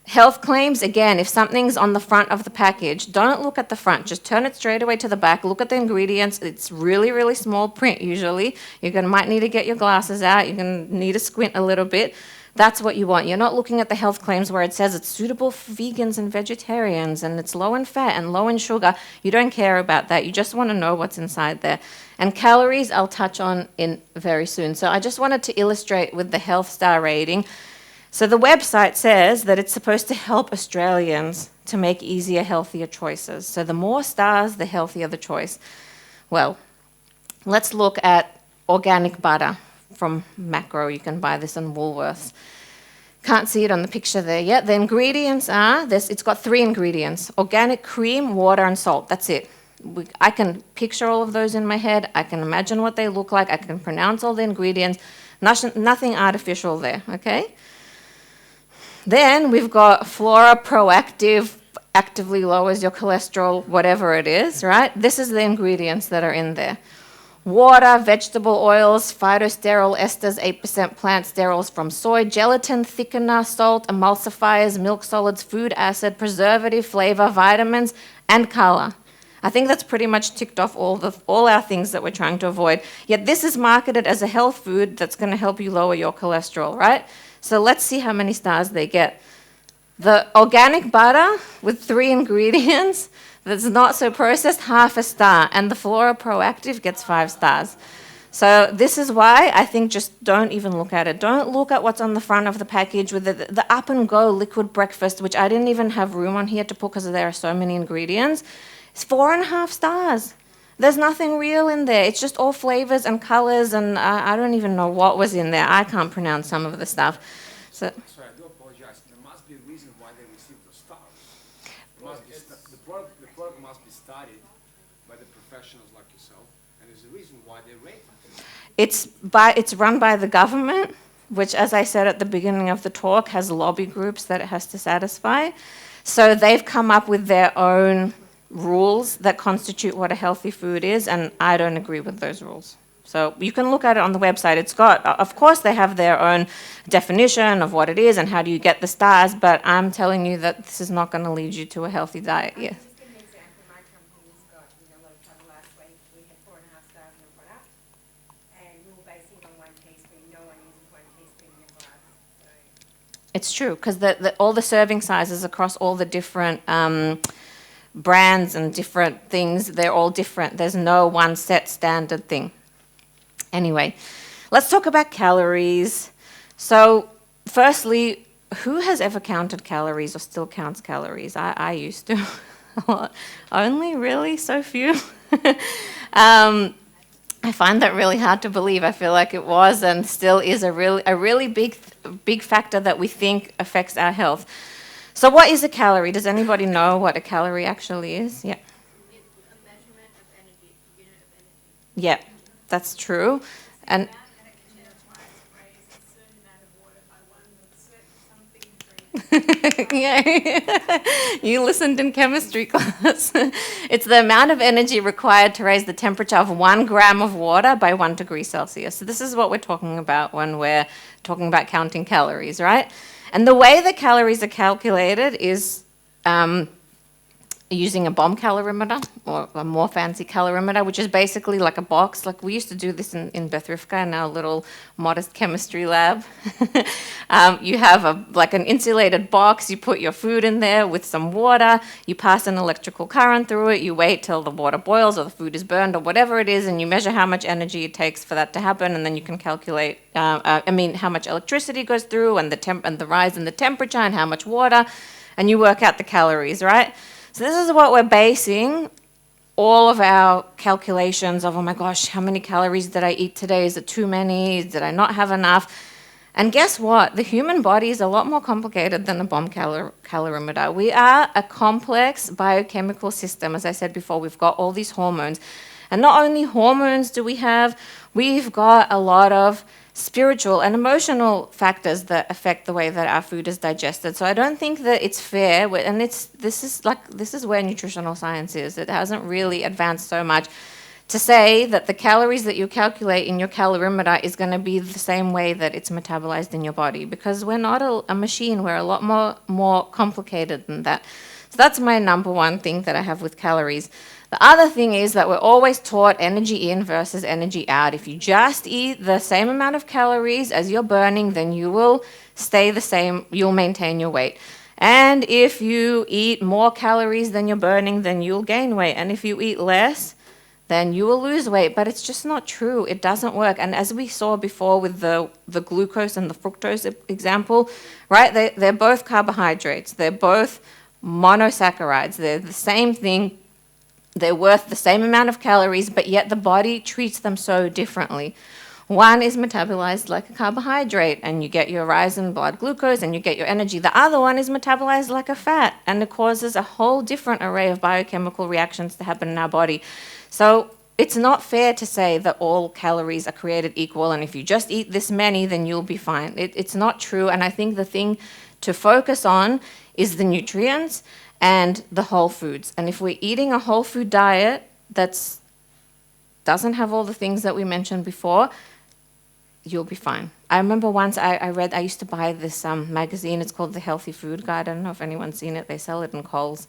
Health claims, again, if something's on the front of the package, don't look at the front. Just turn it straight away to the back. Look at the ingredients. It's really, really small print usually. Might need to get your glasses out. You're going to need to squint a little bit. That's what you want. You're not looking at the health claims where it says it's suitable for vegans and vegetarians and it's low in fat and low in sugar. You don't care about that. You just want to know what's inside there. And calories I'll touch on in very soon. So I just wanted to illustrate with the Health Star rating. So the website says that it's supposed to help Australians to make easier, healthier choices. So the more stars, the healthier the choice. Well, let's look at organic butter from Macro. You can buy this in Woolworths. Can't see it on the picture there yet. The ingredients are, it's got 3 ingredients: organic cream, water, and salt. That's it. I can picture all of those in my head. I can imagine what they look like. I can pronounce all the ingredients. Nothing artificial there, okay? Then we've got Flora Proactive, actively lowers your cholesterol, whatever it is, right? This is the ingredients that are in there. Water, vegetable oils, phytosterol esters, 8% plant sterols from soy, gelatin, thickener, salt, emulsifiers, milk solids, food acid, preservative, flavor, vitamins, and color. I think that's pretty much ticked off all our things that we're trying to avoid. Yet this is marketed as a health food that's going to help you lower your cholesterol, right? So let's see how many stars they get. The organic butter with 3 ingredients that's not so processed, 1/2 a star, and the Flora Proactive gets 5 stars. So this is why I think just don't even look at it. Don't look at what's on the front of the package with the up and go liquid breakfast, which I didn't even have room on here to put because there are so many ingredients. It's 4.5 stars. There's nothing real in there. It's just all flavors and colors, and I don't even know what was in there. I can't pronounce some of the stuff. So. Sorry, I do apologize. There must be a reason why they received the stars. The product must be studied by the professionals like yourself, and there's a reason why they rate it. It's run by the government, which, as I said at the beginning of the talk, has lobby groups that it has to satisfy. So they've come up with their own rules that constitute what a healthy food is, and I don't agree with those rules. So you can look at it on the website. It's got, of course, they have their own definition of what it is and how do you get the stars, but I'm telling you that this is not going to lead you to a healthy diet. Yeah. Just give an example. My company's got a lot of trouble last week. We had 4.5 stars in a product, and we were basing on 1 teaspoon. No one uses 1 teaspoon in a glass. So. It's true, because all the serving sizes across all the different brands and different things, they're all different. There's no one set standard thing. Anyway, let's talk about calories. So, firstly, who has ever counted calories or still counts calories? I used to. Only, really? So few? I find that really hard to believe. I feel like it was and still is a really big factor that we think affects our health. So what is a calorie? Does anybody know what a calorie actually is? Yeah. It's a measurement of energy, unit of energy. Yeah, that's true. And yeah, you listened in chemistry class. It's the amount of energy required to raise the temperature of 1 gram of water by 1 degree Celsius. So this is what we're talking about when we're talking about counting calories, right? And the way that calories are calculated is using a bomb calorimeter or a more fancy calorimeter, which is basically like a box. Like we used to do this in Bethrifka in our little modest chemistry lab. You have an insulated box, you put your food in there with some water, you pass an electrical current through it, you wait till the water boils or the food is burned or whatever it is, and you measure how much energy it takes for that to happen, and then you can calculate, how much electricity goes through and the rise in the temperature and how much water, and you work out the calories, right? So this is what we're basing all of our calculations of, oh my gosh, how many calories did I eat today? Is it too many? Did I not have enough? And guess what? The human body is a lot more complicated than a bomb calorimeter. We are a complex biochemical system. As I said before, we've got all these hormones. And not only hormones do we have, we've got a lot of spiritual and emotional factors that affect the way that our food is digested. So I don't think that it's fair, and this is where nutritional science is. It hasn't really advanced so much to say that the calories that you calculate in your calorimeter is going to be the same way that it's metabolized in your body, because we're not a machine. We're a lot more complicated than that. So that's my number one thing that I have with calories. The other thing is that we're always taught energy in versus energy out. If you just eat the same amount of calories as you're burning, then you will stay the same, you'll maintain your weight. And if you eat more calories than you're burning, then you'll gain weight. And if you eat less, then you will lose weight. But it's just not true. It doesn't work. And as we saw before with the glucose and the fructose example, right, they're both carbohydrates. They're both monosaccharides. They're the same thing. They're worth the same amount of calories, but yet the body treats them so differently. One is metabolized like a carbohydrate, and you get your rise in blood glucose and you get your energy. The other one is metabolized like a fat, and it causes a whole different array of biochemical reactions to happen in our body. So it's not fair to say that all calories are created equal, and if you just eat this many, then you'll be fine. It's not true, and I think the thing to focus on is the nutrients and the whole foods. And if we're eating a whole food diet that doesn't have all the things that we mentioned before, you'll be fine. I remember once I used to buy this magazine. It's called The Healthy Food Guide. I don't know if anyone's seen it. They sell it in Coles.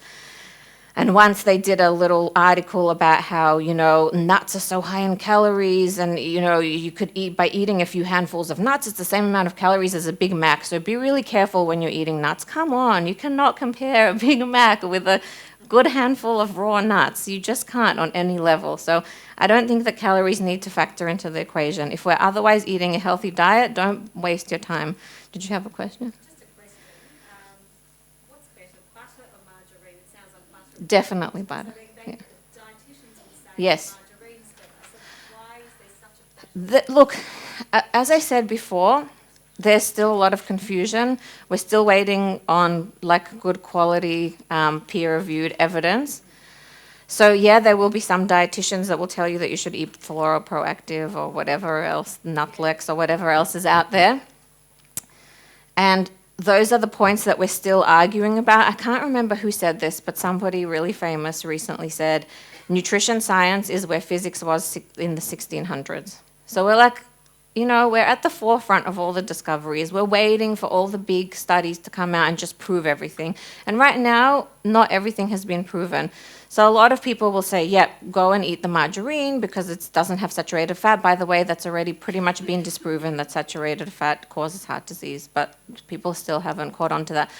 And once they did a little article about how, nuts are so high in calories, and, you could eat, by eating a few handfuls of nuts, it's the same amount of calories as a Big Mac. So be really careful when you're eating nuts. Come on, you cannot compare a Big Mac with a good handful of raw nuts. You just can't on any level. So I don't think that calories need to factor into the equation. If we're otherwise eating a healthy diet, don't waste your time. Did you have a question? Just a question. What's better, butter or margarine? It sounds like butter. Definitely butter. So Yeah. dietitians would say Yes. margarine's better. So why is there such a battle? Look, as I said before, there's still a lot of confusion. We're still waiting on good quality peer-reviewed evidence. So yeah, there will be some dietitians that will tell you that you should eat Flora Proactive or whatever else, Nutlex or whatever else is out there. And those are the points that we're still arguing about. I can't remember who said this, but somebody really famous recently said, nutrition science is where physics was in the 1600s. So we're we're at the forefront of all the discoveries. We're waiting for all the big studies to come out and just prove everything. And right now, not everything has been proven. So a lot of people will say, yep, go and eat the margarine because it doesn't have saturated fat. By the way, that's already pretty much been disproven that saturated fat causes heart disease, but people still haven't caught on to that.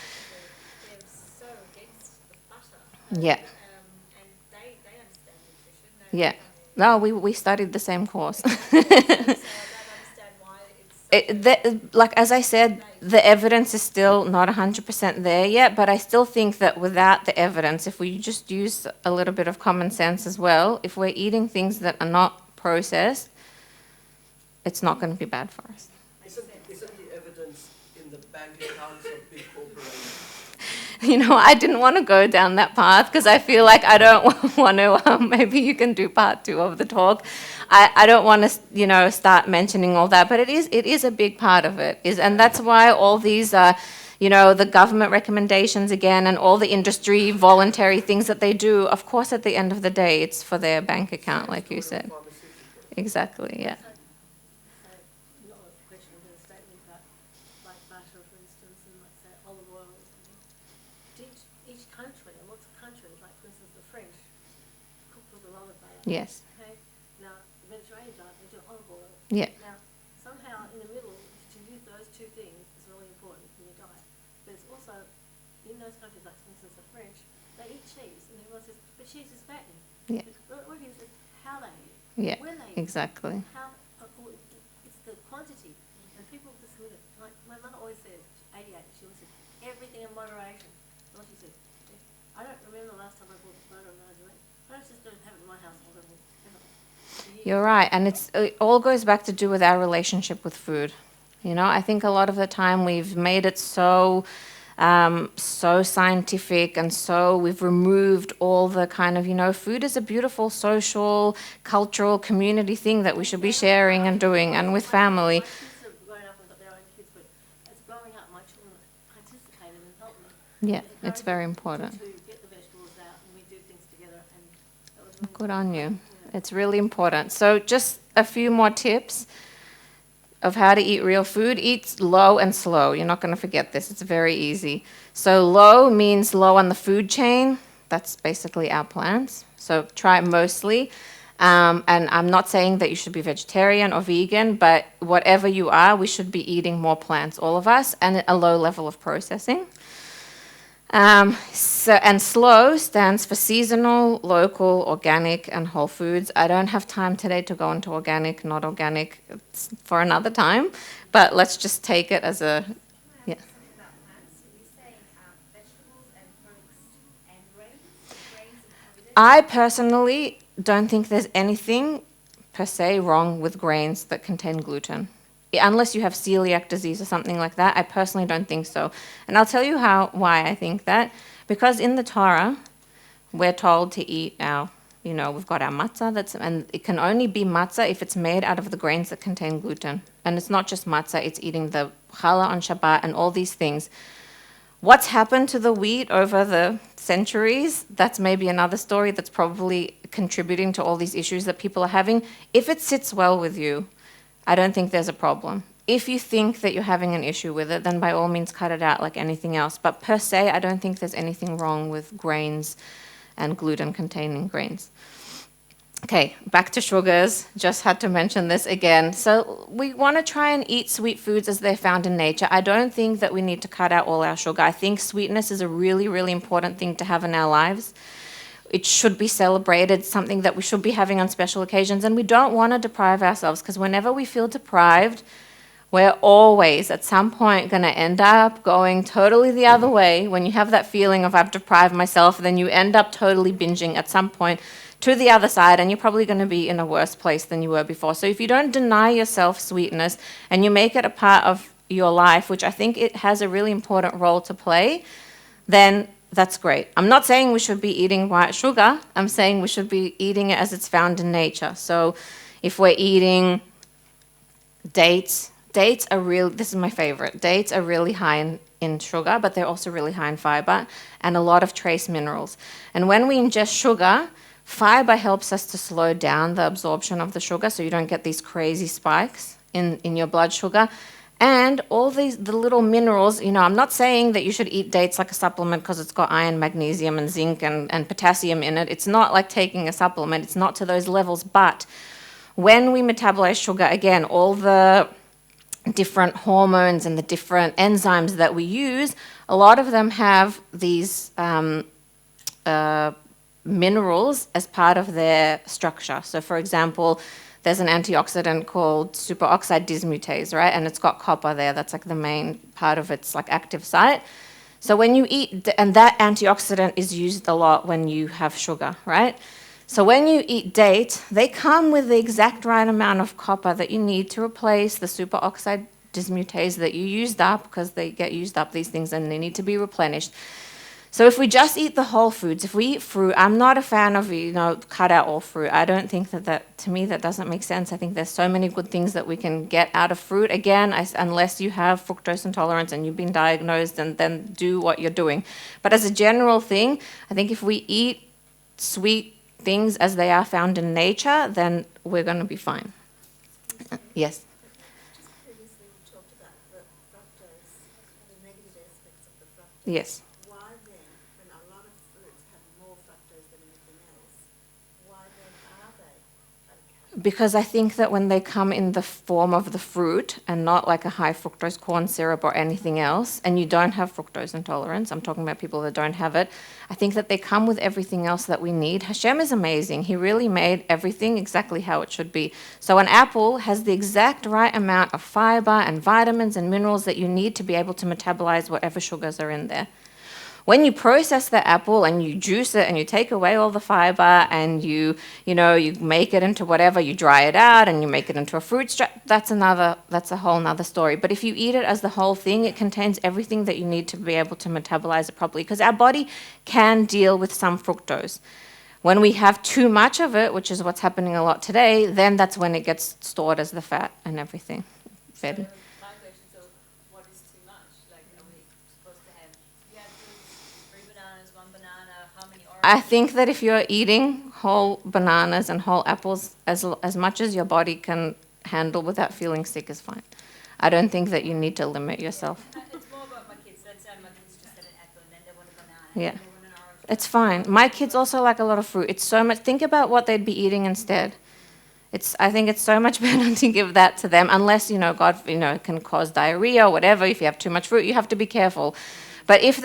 They're so against the butter. Yeah. And they understand nutrition. Yeah. No, we studied the same course. So I don't understand why it's As I said, the evidence is still not 100% there yet, but I still think that without the evidence, if we just use a little bit of common sense as well, if we're eating things that are not processed, it's not going to be bad for us. Isn't the evidence in the bank accounts of big corporations? I didn't want to go down that path because I feel like I don't want to, maybe you can do part 2 of the talk. I don't want to, start mentioning all that, but it is a big part of it. And that's why all these, the government recommendations again and all the industry voluntary things that they do, of course, at the end of the day, it's for their bank account, like you said. Exactly, yeah. A lot of questions in a statement about like butter, for instance, and like say olive oil or something. Each country, and lots of countries, like for instance the French, cook with a lot of butter. Yes. Okay. Now the Mediterranean diet, they do olive oil. Yeah. Now somehow in the middle, to use those two things is really important in your diet. But it's also in those countries, like for instance the French, they eat cheese, and everyone says, but cheese is fattening. Yeah. But what it is how they eat. Yeah, When they eat. exactly. It's the quantity, and people dismiss it. Like my mother always says, 88, she always says, everything in moderation. That's what she said. I don't remember the last time I bought butter and margarine. I just don't have it in my household ever. You're right, and it all goes back to do with our relationship with food. I think a lot of the time we've made it so scientific, and so we've removed all the kind of, food is a beautiful social, cultural, community thing that we should be sharing and doing, and with family. My kids have grown up and got their own kids, but as growing up, my children participated and helped me. Yeah, it's very important. To get the vegetables out, and we do things together, and that was really Good on you. It's really important. So just a few more tips of how to eat real food. Eat low and slow. You're not going to forget this. It's very easy. So low means low on the food chain. That's basically our plants. So try mostly. And I'm not saying that you should be vegetarian or vegan, but whatever you are, we should be eating more plants, all of us, and a low level of processing. And slow stands for seasonal, local, organic, and whole foods. I don't have time today to go into organic, not organic. It's for another time, but let's just take it as a, yeah. something about plants. So we say vegetables and fruits and grains and I personally don't think there's anything per se wrong with grains that contain gluten. Unless you have celiac disease or something like that, I personally don't think so. And I'll tell you why I think that. Because in the Torah, we're told to eat our, we've got our matzah, and it can only be matzah if it's made out of the grains that contain gluten. And it's not just matzah, it's eating the challah on Shabbat and all these things. What's happened to the wheat over the centuries, that's maybe another story that's probably contributing to all these issues that people are having. If it sits well with you, I don't think there's a problem. If you think that you're having an issue with it, then by all means cut it out like anything else. But per se, I don't think there's anything wrong with grains and gluten-containing grains. Okay, back to sugars. Just had to mention this again. So we want to try and eat sweet foods as they're found in nature. I don't think that we need to cut out all our sugar. I think sweetness is a really, really important thing to have in our lives. It should be celebrated, something that we should be having on special occasions, and we don't want to deprive ourselves, because whenever we feel deprived, we're always at some point going to end up going totally the other way. When you have that feeling of I've deprived myself, then you end up totally binging at some point to the other side, and you're probably going to be in a worse place than you were before. So if you don't deny yourself sweetness and you make it a part of your life, which I think it has a really important role to play, then that's great. I'm not saying we should be eating white sugar. I'm saying we should be eating it as it's found in nature. So if we're eating dates are this is my favorite. Dates are really high in sugar, but they're also really high in fiber and a lot of trace minerals. And when we ingest sugar, fiber helps us to slow down the absorption of the sugar so you don't get these crazy spikes in your blood sugar. And all the little minerals, I'm not saying that you should eat dates like a supplement because it's got iron, magnesium, and zinc and potassium in it. It's not like taking a supplement. It's not to those levels. But when we metabolize sugar, again, all the different hormones and the different enzymes that we use, a lot of them have these minerals as part of their structure. So, for example, there's an antioxidant called superoxide dismutase, right? And it's got copper there. That's like the main part of its like active site. So when you eat, and that antioxidant is used a lot when you have sugar, right? So when you eat dates, they come with the exact right amount of copper that you need to replace the superoxide dismutase that you used up, because they get used up, these things, and they need to be replenished. So if we just eat the whole foods, if we eat fruit, I'm not a fan of, cut out all fruit. I don't think that to me, that doesn't make sense. I think there's so many good things that we can get out of fruit. Again, unless you have fructose intolerance and you've been diagnosed, and then do what you're doing. But as a general thing, I think if we eat sweet things as they are found in nature, then we're going to be fine. Yes? Just previously we talked about the fructose, the negative aspects of the fructose. Yes. Because I think that when they come in the form of the fruit and not like a high fructose corn syrup or anything else, and you don't have fructose intolerance, I'm talking about people that don't have it, I think that they come with everything else that we need. Hashem is amazing. He really made everything exactly how it should be. So an apple has the exact right amount of fiber and vitamins and minerals that you need to be able to metabolize whatever sugars are in there. When you process the apple and you juice it and you take away all the fiber and you make it into whatever, you dry it out and you make it into a fruit that's a whole nother story. But if you eat it as the whole thing, it contains everything that you need to be able to metabolize it properly, because our body can deal with some fructose. When we have too much of it, which is what's happening a lot today, then that's when it gets stored as the fat and everything. Fed. I think that if you're eating whole bananas and whole apples, as much as your body can handle without feeling sick is fine. I don't think that you need to limit yourself. It's more about my kids. Let's say my kids just had an apple and then they want a banana. Yeah. And they want an orange. It's fine. My kids also like a lot of fruit. It's so much. Think about what they'd be eating instead. I think it's so much better to give that to them, unless, God, can cause diarrhea or whatever. If you have too much fruit, you have to be careful. But if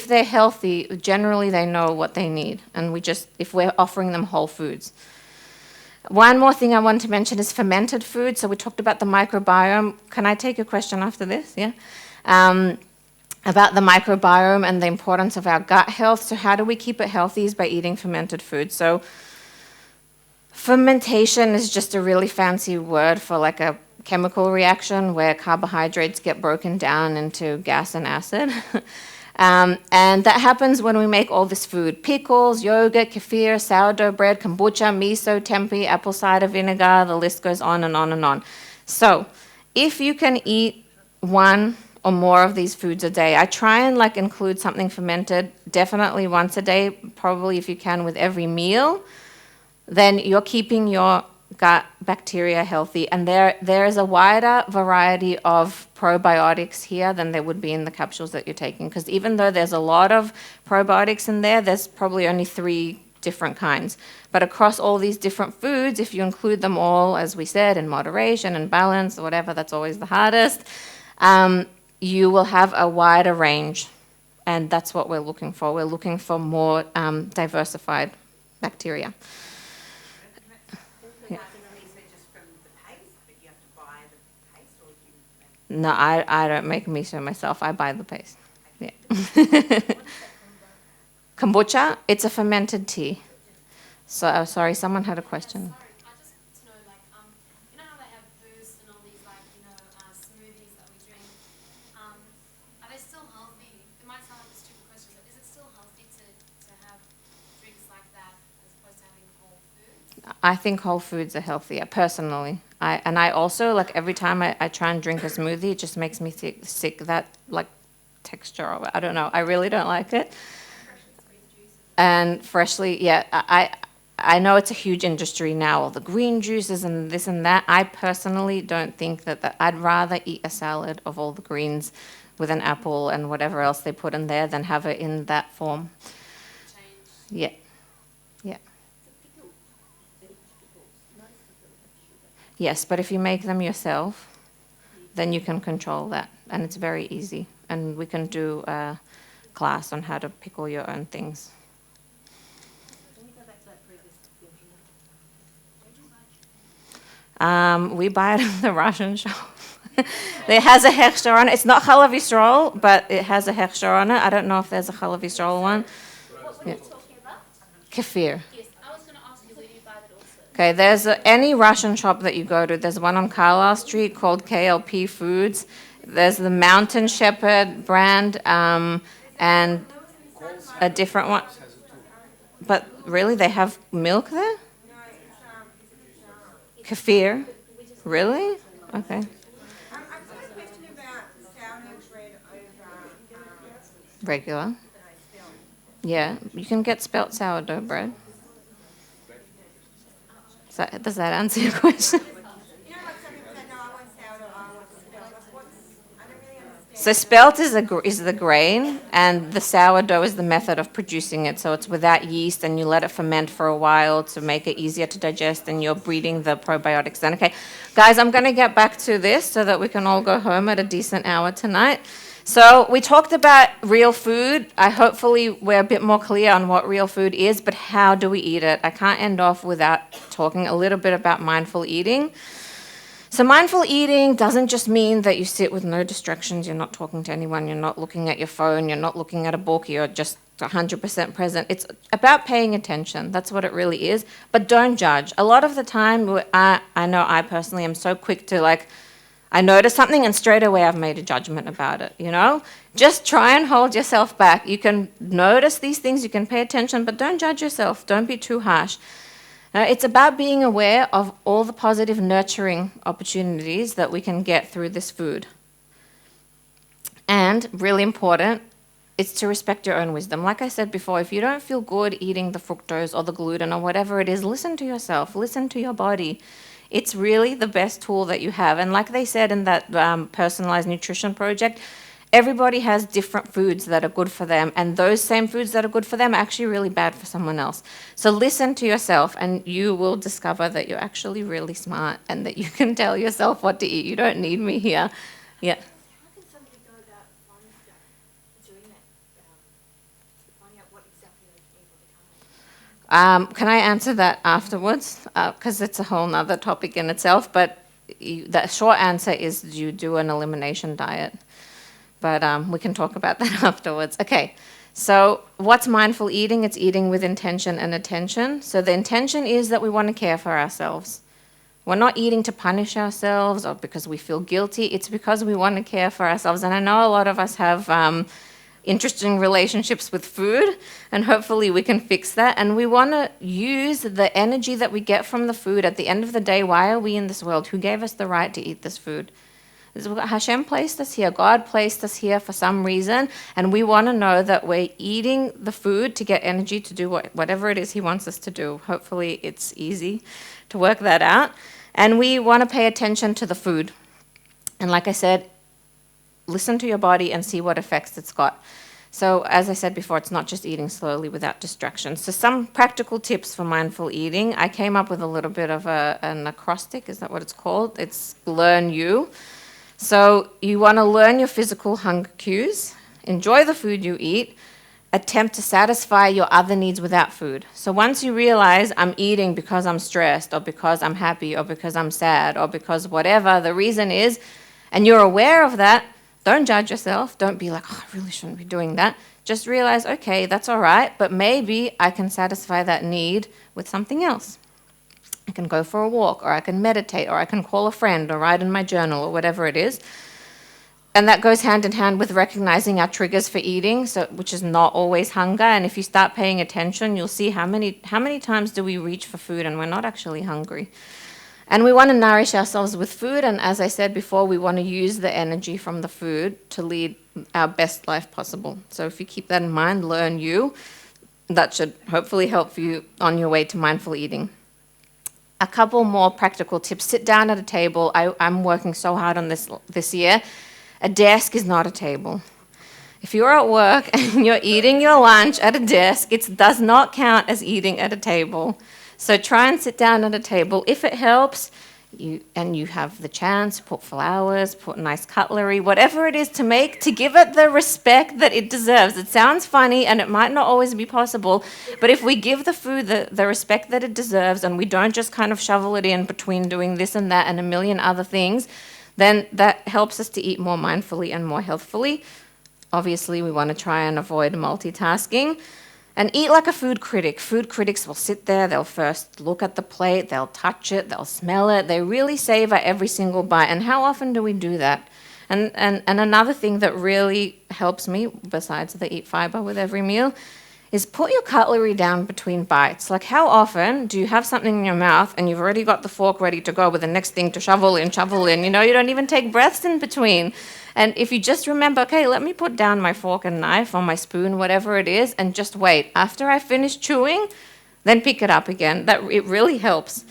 they're healthy, generally they know what they need, and if we're offering them whole foods. One more thing I want to mention is fermented food. So we talked about the microbiome. Can I take a question after this? Yeah. About the microbiome and the importance of our gut health. So how do we keep it healthy is by eating fermented food. So Fermentation is just a really fancy word for like a chemical reaction where carbohydrates get broken down into gas and acid. And that happens when we make all this food. Pickles, yogurt, kefir, sourdough bread, kombucha, miso, tempeh, apple cider vinegar, the list goes on and on and on. So if you can eat one or more of these foods a day, I try and like include something fermented definitely once a day, probably if you can with every meal, then you're keeping your gut bacteria healthy. And there is a wider variety of probiotics here than there would be in the capsules that you're taking. Because even though there's a lot of probiotics in there, there's probably only 3 different kinds. But across all these different foods, if you include them all, as we said, in moderation and balance, or whatever, that's always the hardest, you will have a wider range. And that's what we're looking for. We're looking for more diversified bacteria. No, I don't make miso myself. I buy the paste. Yeah. Kombucha, it's a fermented tea. So, sorry, someone had a question. Sorry, I just want to know, like, you know how they have boosts and all these, like, smoothies that we drink? Are they still healthy? It might sound like a stupid question, but is it still healthy to have drinks like that as opposed to having whole foods? I think whole foods are healthier, personally. I also, like, every time I try and drink a smoothie, it just makes me sick, that, like, texture of it. I don't know. I really don't like it. And freshly, yeah, I know it's a huge industry now, all the green juices and this and that. I personally don't think that I'd rather eat a salad of all the greens with an apple and whatever else they put in there than have it in that form. Yeah. Yeah. Yes, but if you make them yourself, then you can control that, and it's very easy. And we can do a class on how to pickle your own things. We buy it at the Russian shop. It has a hechsher on it. It's not challah Yisrael, but it has a hechsher on it. I don't know if there's a challah Yisrael one. What are you talking about? Kefir. Yes, I was going to ask you where you buy that also. Okay, there's any Russian shop that you go to. There's one on Carlisle Street called KLP Foods. There's the Mountain Shepherd brand and a different one. But really, they have milk there? Kefir? Really? Okay. I've got a question about sourdough bread over Regular? Yeah, you can get spelt sourdough bread. Does that answer your question? You know, like some people say, no, I want sourdough, I want spelt. I don't really understand. So spelt is the grain, and the sourdough is the method of producing it. So it's without yeast, and you let it ferment for a while to make it easier to digest, and you're breeding the probiotics then. Okay, guys, I'm going to get back to this so that we can all go home at a decent hour tonight. So we talked about real food. Hopefully we're a bit more clear on what real food is, but how do we eat it? I can't end off without talking a little bit about mindful eating. So mindful eating doesn't just mean that you sit with no distractions, you're not talking to anyone, you're not looking at your phone, you're not looking at a book, you're just 100% present. It's about paying attention. That's what it really is. But don't judge. A lot of the time, I know I personally am so quick to I notice something and straight away I've made a judgment about it, Just try and hold yourself back. You can notice these things, you can pay attention, but don't judge yourself. Don't be too harsh. It's about being aware of all the positive nurturing opportunities that we can get through this food. And, really important, it's to respect your own wisdom. Like I said before, if you don't feel good eating the fructose or the gluten or whatever it is, listen to yourself, listen to your body. It's really the best tool that you have. And like they said in that personalized nutrition project, everybody has different foods that are good for them, and those same foods that are good for them are actually really bad for someone else. So listen to yourself, and you will discover that you're actually really smart and that you can tell yourself what to eat. You don't need me here. Yeah. How can somebody go about doing that? Finding out what exactly they can eat or they can't eat? Can I answer that afterwards? Because it's a whole nother topic in itself, but the short answer is you do an elimination diet. But we can talk about that afterwards. Okay, So what's mindful eating? It's eating with intention and attention. So the intention is that we want to care for ourselves. We're not eating to punish ourselves or because we feel guilty. It's because we want to care for ourselves. And I know a lot of us have interesting relationships with food, and hopefully we can fix that. And we want to use the energy that we get from the food. At the end of the day, why are we in this world? Who gave us the right to eat this food? Hashem placed us here. God placed us here for some reason, and we want to know that we're eating the food to get energy to do whatever it is He wants us to do. Hopefully it's easy to work that out. And we want to pay attention to the food. And like I said, listen to your body and see what effects it's got. So as I said before, it's not just eating slowly without distractions. So some practical tips for mindful eating. I came up with a little bit of an acrostic. Is that what it's called? It's Learn You. So you want to learn your physical hunger cues, enjoy the food you eat, attempt to satisfy your other needs without food. So once you realize I'm eating because I'm stressed or because I'm happy or because I'm sad or because whatever the reason is, and you're aware of that, don't judge yourself. Don't be like, oh, I really shouldn't be doing that. Just realize, okay, that's all right, but maybe I can satisfy that need with something else. I can go for a walk, or I can meditate, or I can call a friend, or write in my journal, or whatever it is. And that goes hand in hand with recognizing our triggers for eating, which is not always hunger. And if you start paying attention, you'll see how many times do we reach for food and we're not actually hungry. And we want to nourish ourselves with food, and as I said before, we want to use the energy from the food to lead our best life possible. So if you keep that in mind, Learn You. That should hopefully help you on your way to mindful eating. A couple more practical tips. Sit down at a table. I'm working so hard on this year. A desk is not a table. If you're at work and you're eating your lunch at a desk, it does not count as eating at a table. So try and sit down at a table. If it helps, you have the chance, put flowers, put nice cutlery, whatever it is to give it the respect that it deserves. It sounds funny and it might not always be possible, but if we give the food the respect that it deserves and we don't just kind of shovel it in between doing this and that and a million other things, then that helps us to eat more mindfully and more healthfully. Obviously, we want to try and avoid multitasking. And eat like a food critic. Food critics will sit there, they'll first look at the plate, they'll touch it, they'll smell it, they really savor every single bite. And how often do we do that? And another thing that really helps me, besides the eat fiber with every meal, is put your cutlery down between bites. Like, how often do you have something in your mouth and you've already got the fork ready to go with the next thing to shovel in, you know, you don't even take breaths in between. And if you just remember, okay, let me put down my fork and knife or my spoon, whatever it is, and just wait. After I finish chewing, then pick it up again. It really helps.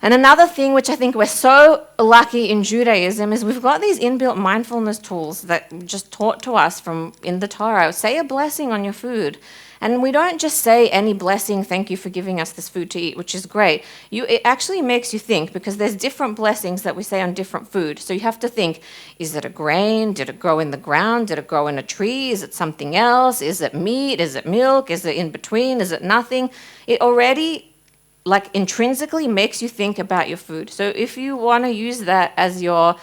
And another thing which I think we're so lucky in Judaism is we've got these inbuilt mindfulness tools that just taught to us from in the Torah. Say a blessing on your food. And we don't just say any blessing, thank you for giving us this food to eat, which is great. It actually makes you think, because there's different blessings that we say on different food. So you have to think, is it a grain? Did it grow in the ground? Did it grow in a tree? Is it something else? Is it meat? Is it milk? Is it in between? Is it nothing? It already intrinsically makes you think about your food. So if you want to use that as your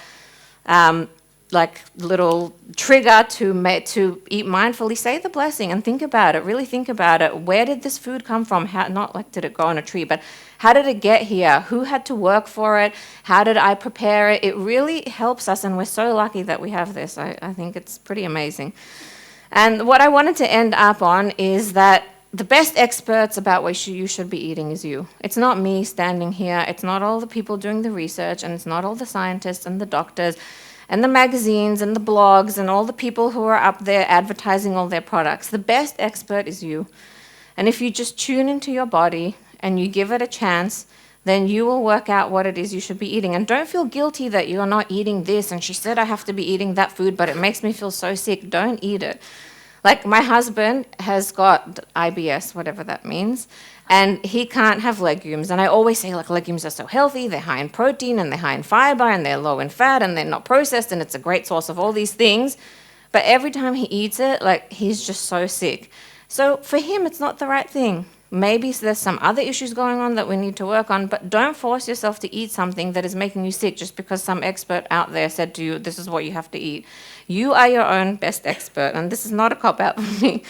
little trigger to eat mindfully, say the blessing and think about it. Really think about it. Where did this food come from? Not did it grow on a tree, but how did it get here? Who had to work for it? How did I prepare it? It really helps us, and we're so lucky that we have this. I think it's pretty amazing. And what I wanted to end up on is that the best experts about what you should be eating is you. It's not me standing here. It's not all the people doing the research, and it's not all the scientists and the doctors and the magazines and the blogs and all the people who are up there advertising all their products. The best expert is you. And if you just tune into your body and you give it a chance, then you will work out what it is you should be eating. And don't feel guilty that you're not eating this, and she said I have to be eating that food, but it makes me feel so sick. Don't eat it. Like, my husband has got IBS, whatever that means, and he can't have legumes. And I always say, legumes are so healthy. They're high in protein, and they're high in fiber, and they're low in fat, and they're not processed, and it's a great source of all these things. But every time he eats it, he's just so sick. So for him, it's not the right thing. maybe there's some other issues going on that we need to work on, but don't force yourself to eat something that is making you sick just because some expert out there said to you, this is what you have to eat. You are your own best expert, and this is not a cop-out for me.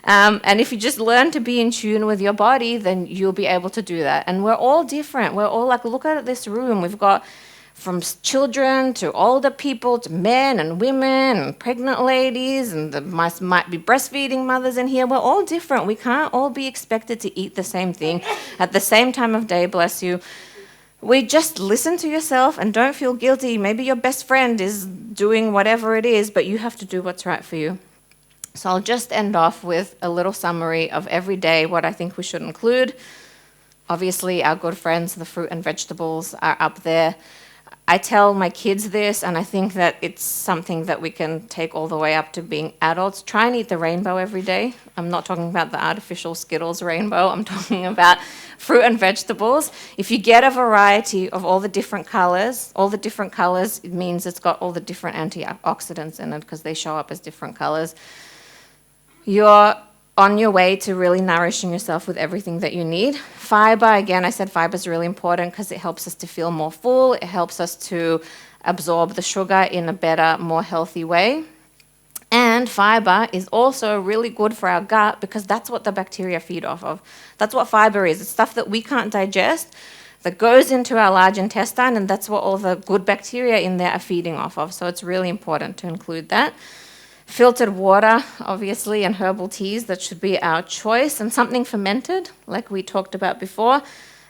And if you just learn to be in tune with your body, then you'll be able to do that. And we're all different. We're all like, look at this room. We've got from children to older people to men and women and pregnant ladies, and there might be breastfeeding mothers in here. We're all different. We can't all be expected to eat the same thing at the same time of day, bless you. We just listen to yourself and don't feel guilty. Maybe your best friend is doing whatever it is, but you have to do what's right for you. So I'll just end off with a little summary of every day what I think we should include. Obviously, our good friends, the fruit and vegetables, are up there. I tell my kids this, and I think that it's something that we can take all the way up to being adults. Try and eat the rainbow every day. I'm not talking about the artificial Skittles rainbow. I'm talking about fruit and vegetables. If you get a variety of all the different colors, it means it's got all the different antioxidants in it because they show up as different colors. You're on your way to really nourishing yourself with everything that you need. Fiber, again, I said fiber is really important because it helps us to feel more full. It helps us to absorb the sugar in a better, more healthy way. And fiber is also really good for our gut because that's what the bacteria feed off of. That's what fiber is. It's stuff that we can't digest that goes into our large intestine, and that's what all the good bacteria in there are feeding off of. So it's really important to include that. Filtered water, obviously, and herbal teas, that should be our choice, and something fermented, like we talked about before.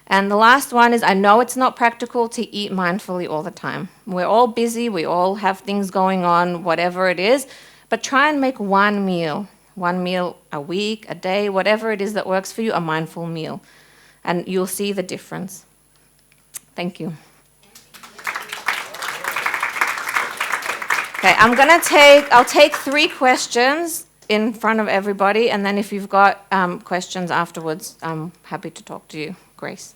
And the last one is, I know it's not practical to eat mindfully all the time. We're all busy, we all have things going on, whatever it is, but try and make one meal a week, a day, whatever it is that works for you, a mindful meal. And you'll see the difference. Thank you. Okay, I'll take 3 questions in front of everybody, and then if you've got questions afterwards, I'm happy to talk to you. Grace.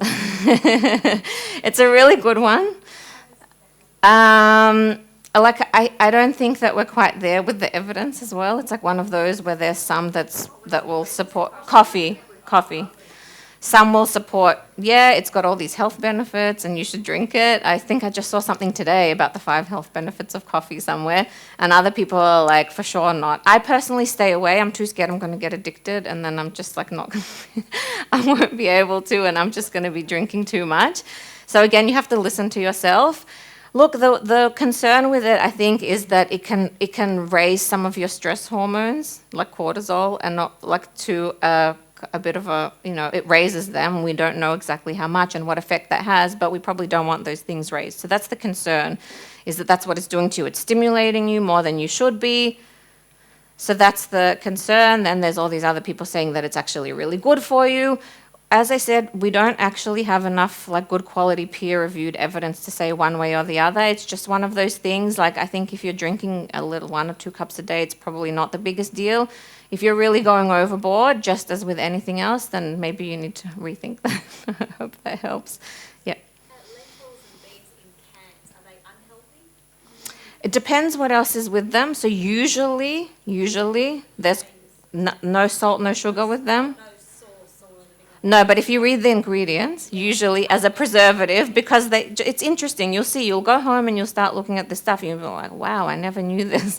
It's a really good one. I don't think that we're quite there with the evidence as well. It's like one of those where there's some that will support coffee. Some will support, it's got all these health benefits and you should drink it. I think I just saw something today about the 5 health benefits of coffee somewhere, and other people are like, for sure not. I personally stay away. I'm too scared I'm going to get addicted, and then I'm just like not going to, I won't be able to, and I'm just going to be drinking too much. So again, you have to listen to yourself. Look, the concern with it, I think, is that it can raise some of your stress hormones, like cortisol, and not like to a bit of a, it raises them. We don't know exactly how much and what effect that has, but we probably don't want those things raised. So that's the concern, is that that's what it's doing to you. It's stimulating you more than you should be. So that's the concern. Then there's all these other people saying that it's actually really good for you. As I said, we don't actually have enough good quality peer-reviewed evidence to say one way or the other. It's just one of those things. Like, I think if you're drinking a little 1 or 2 cups a day, it's probably not the biggest deal. If you're really going overboard, just as with anything else, then maybe you need to rethink that. I hope that helps. Yeah. Lentils and beans in cans, are they unhealthy? It depends what else is with them. So usually there's no salt, no sugar with them. No, but if you read the ingredients, usually as a preservative, because it's interesting. You'll go home and you'll start looking at this stuff and you'll be like, wow, I never knew this.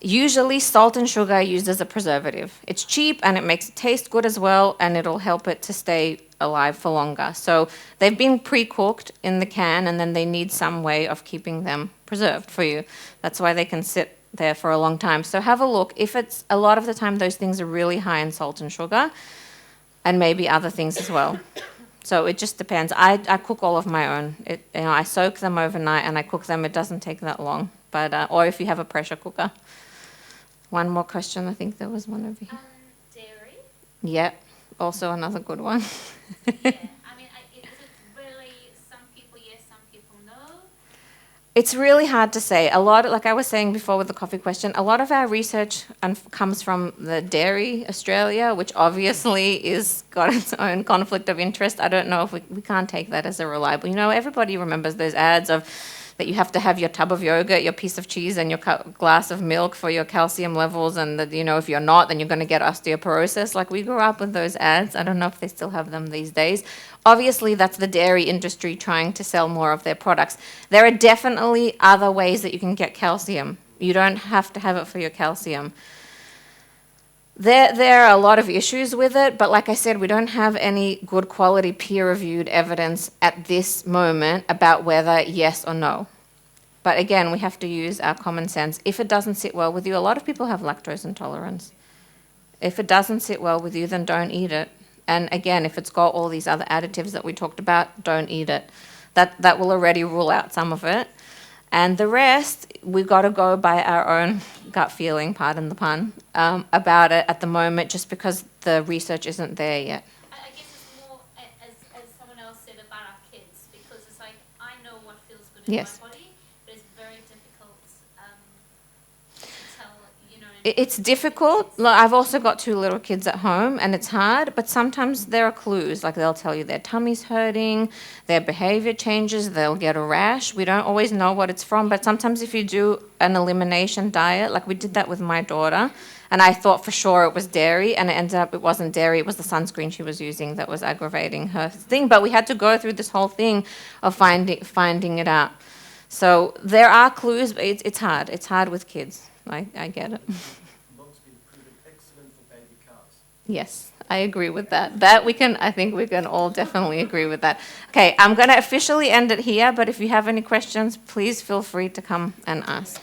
Usually salt and sugar are used as a preservative. It's cheap and it makes it taste good as well, and it'll help it to stay alive for longer. So they've been pre-cooked in the can, and then they need some way of keeping them preserved for you. That's why they can sit there for a long time. So have a look. If it's a lot of the time, those things are really high in salt and sugar, and maybe other things as well. So it just depends. I cook all of my own. I soak them overnight and I cook them. It doesn't take that long. But or if you have a pressure cooker. One more question. I think there was one over here. Dairy? Yep. Also another good one. Yeah. I mean, is it really, some people yes, some people no? It's really hard to say. A lot, like I was saying before with the coffee question, a lot of our research comes from the Dairy Australia, which obviously is got its own conflict of interest. I don't know if we can't take that as a reliable. Everybody remembers those ads of that you have to have your tub of yogurt, your piece of cheese, and your glass of milk for your calcium levels, and that, you know, if you're not, then you're going to get osteoporosis. Like, we grew up with those ads. I don't know if they still have them these days. Obviously, that's the dairy industry trying to sell more of their products. There are definitely other ways that you can get calcium. You don't have to have it for your calcium. There are a lot of issues with it, but like I said, we don't have any good quality peer-reviewed evidence at this moment about whether yes or no. But again, we have to use our common sense. If it doesn't sit well with you, a lot of people have lactose intolerance. If it doesn't sit well with you, then don't eat it. And again, if it's got all these other additives that we talked about, don't eat it. That will already rule out some of it. And the rest, we've got to go by our own gut feeling, pardon the pun, about it at the moment, just because the research isn't there yet. I guess it's more, as someone else said, about our kids, because it's like, I know what feels good in Yes. my body, but it's very difficult to tell, you know. It's difficult. Look, I've also got 2 little kids at home, and it's hard, but sometimes there are clues. Like, they'll tell you their tummy's hurting, their behavior changes, they'll get a rash. We don't always know what it's from, but sometimes if you do an elimination diet, like we did that with my daughter, and I thought for sure it was dairy, and it ended up it wasn't dairy, it was the sunscreen she was using that was aggravating her thing. But we had to go through this whole thing of finding it out. So there are clues, but it's hard. It's hard with kids. I get it. Milk's been proven excellent for baby cows. Yes, I agree with that. I think we can all definitely agree with that. Okay, I'm going to officially end it here, but if you have any questions, please feel free to come and ask.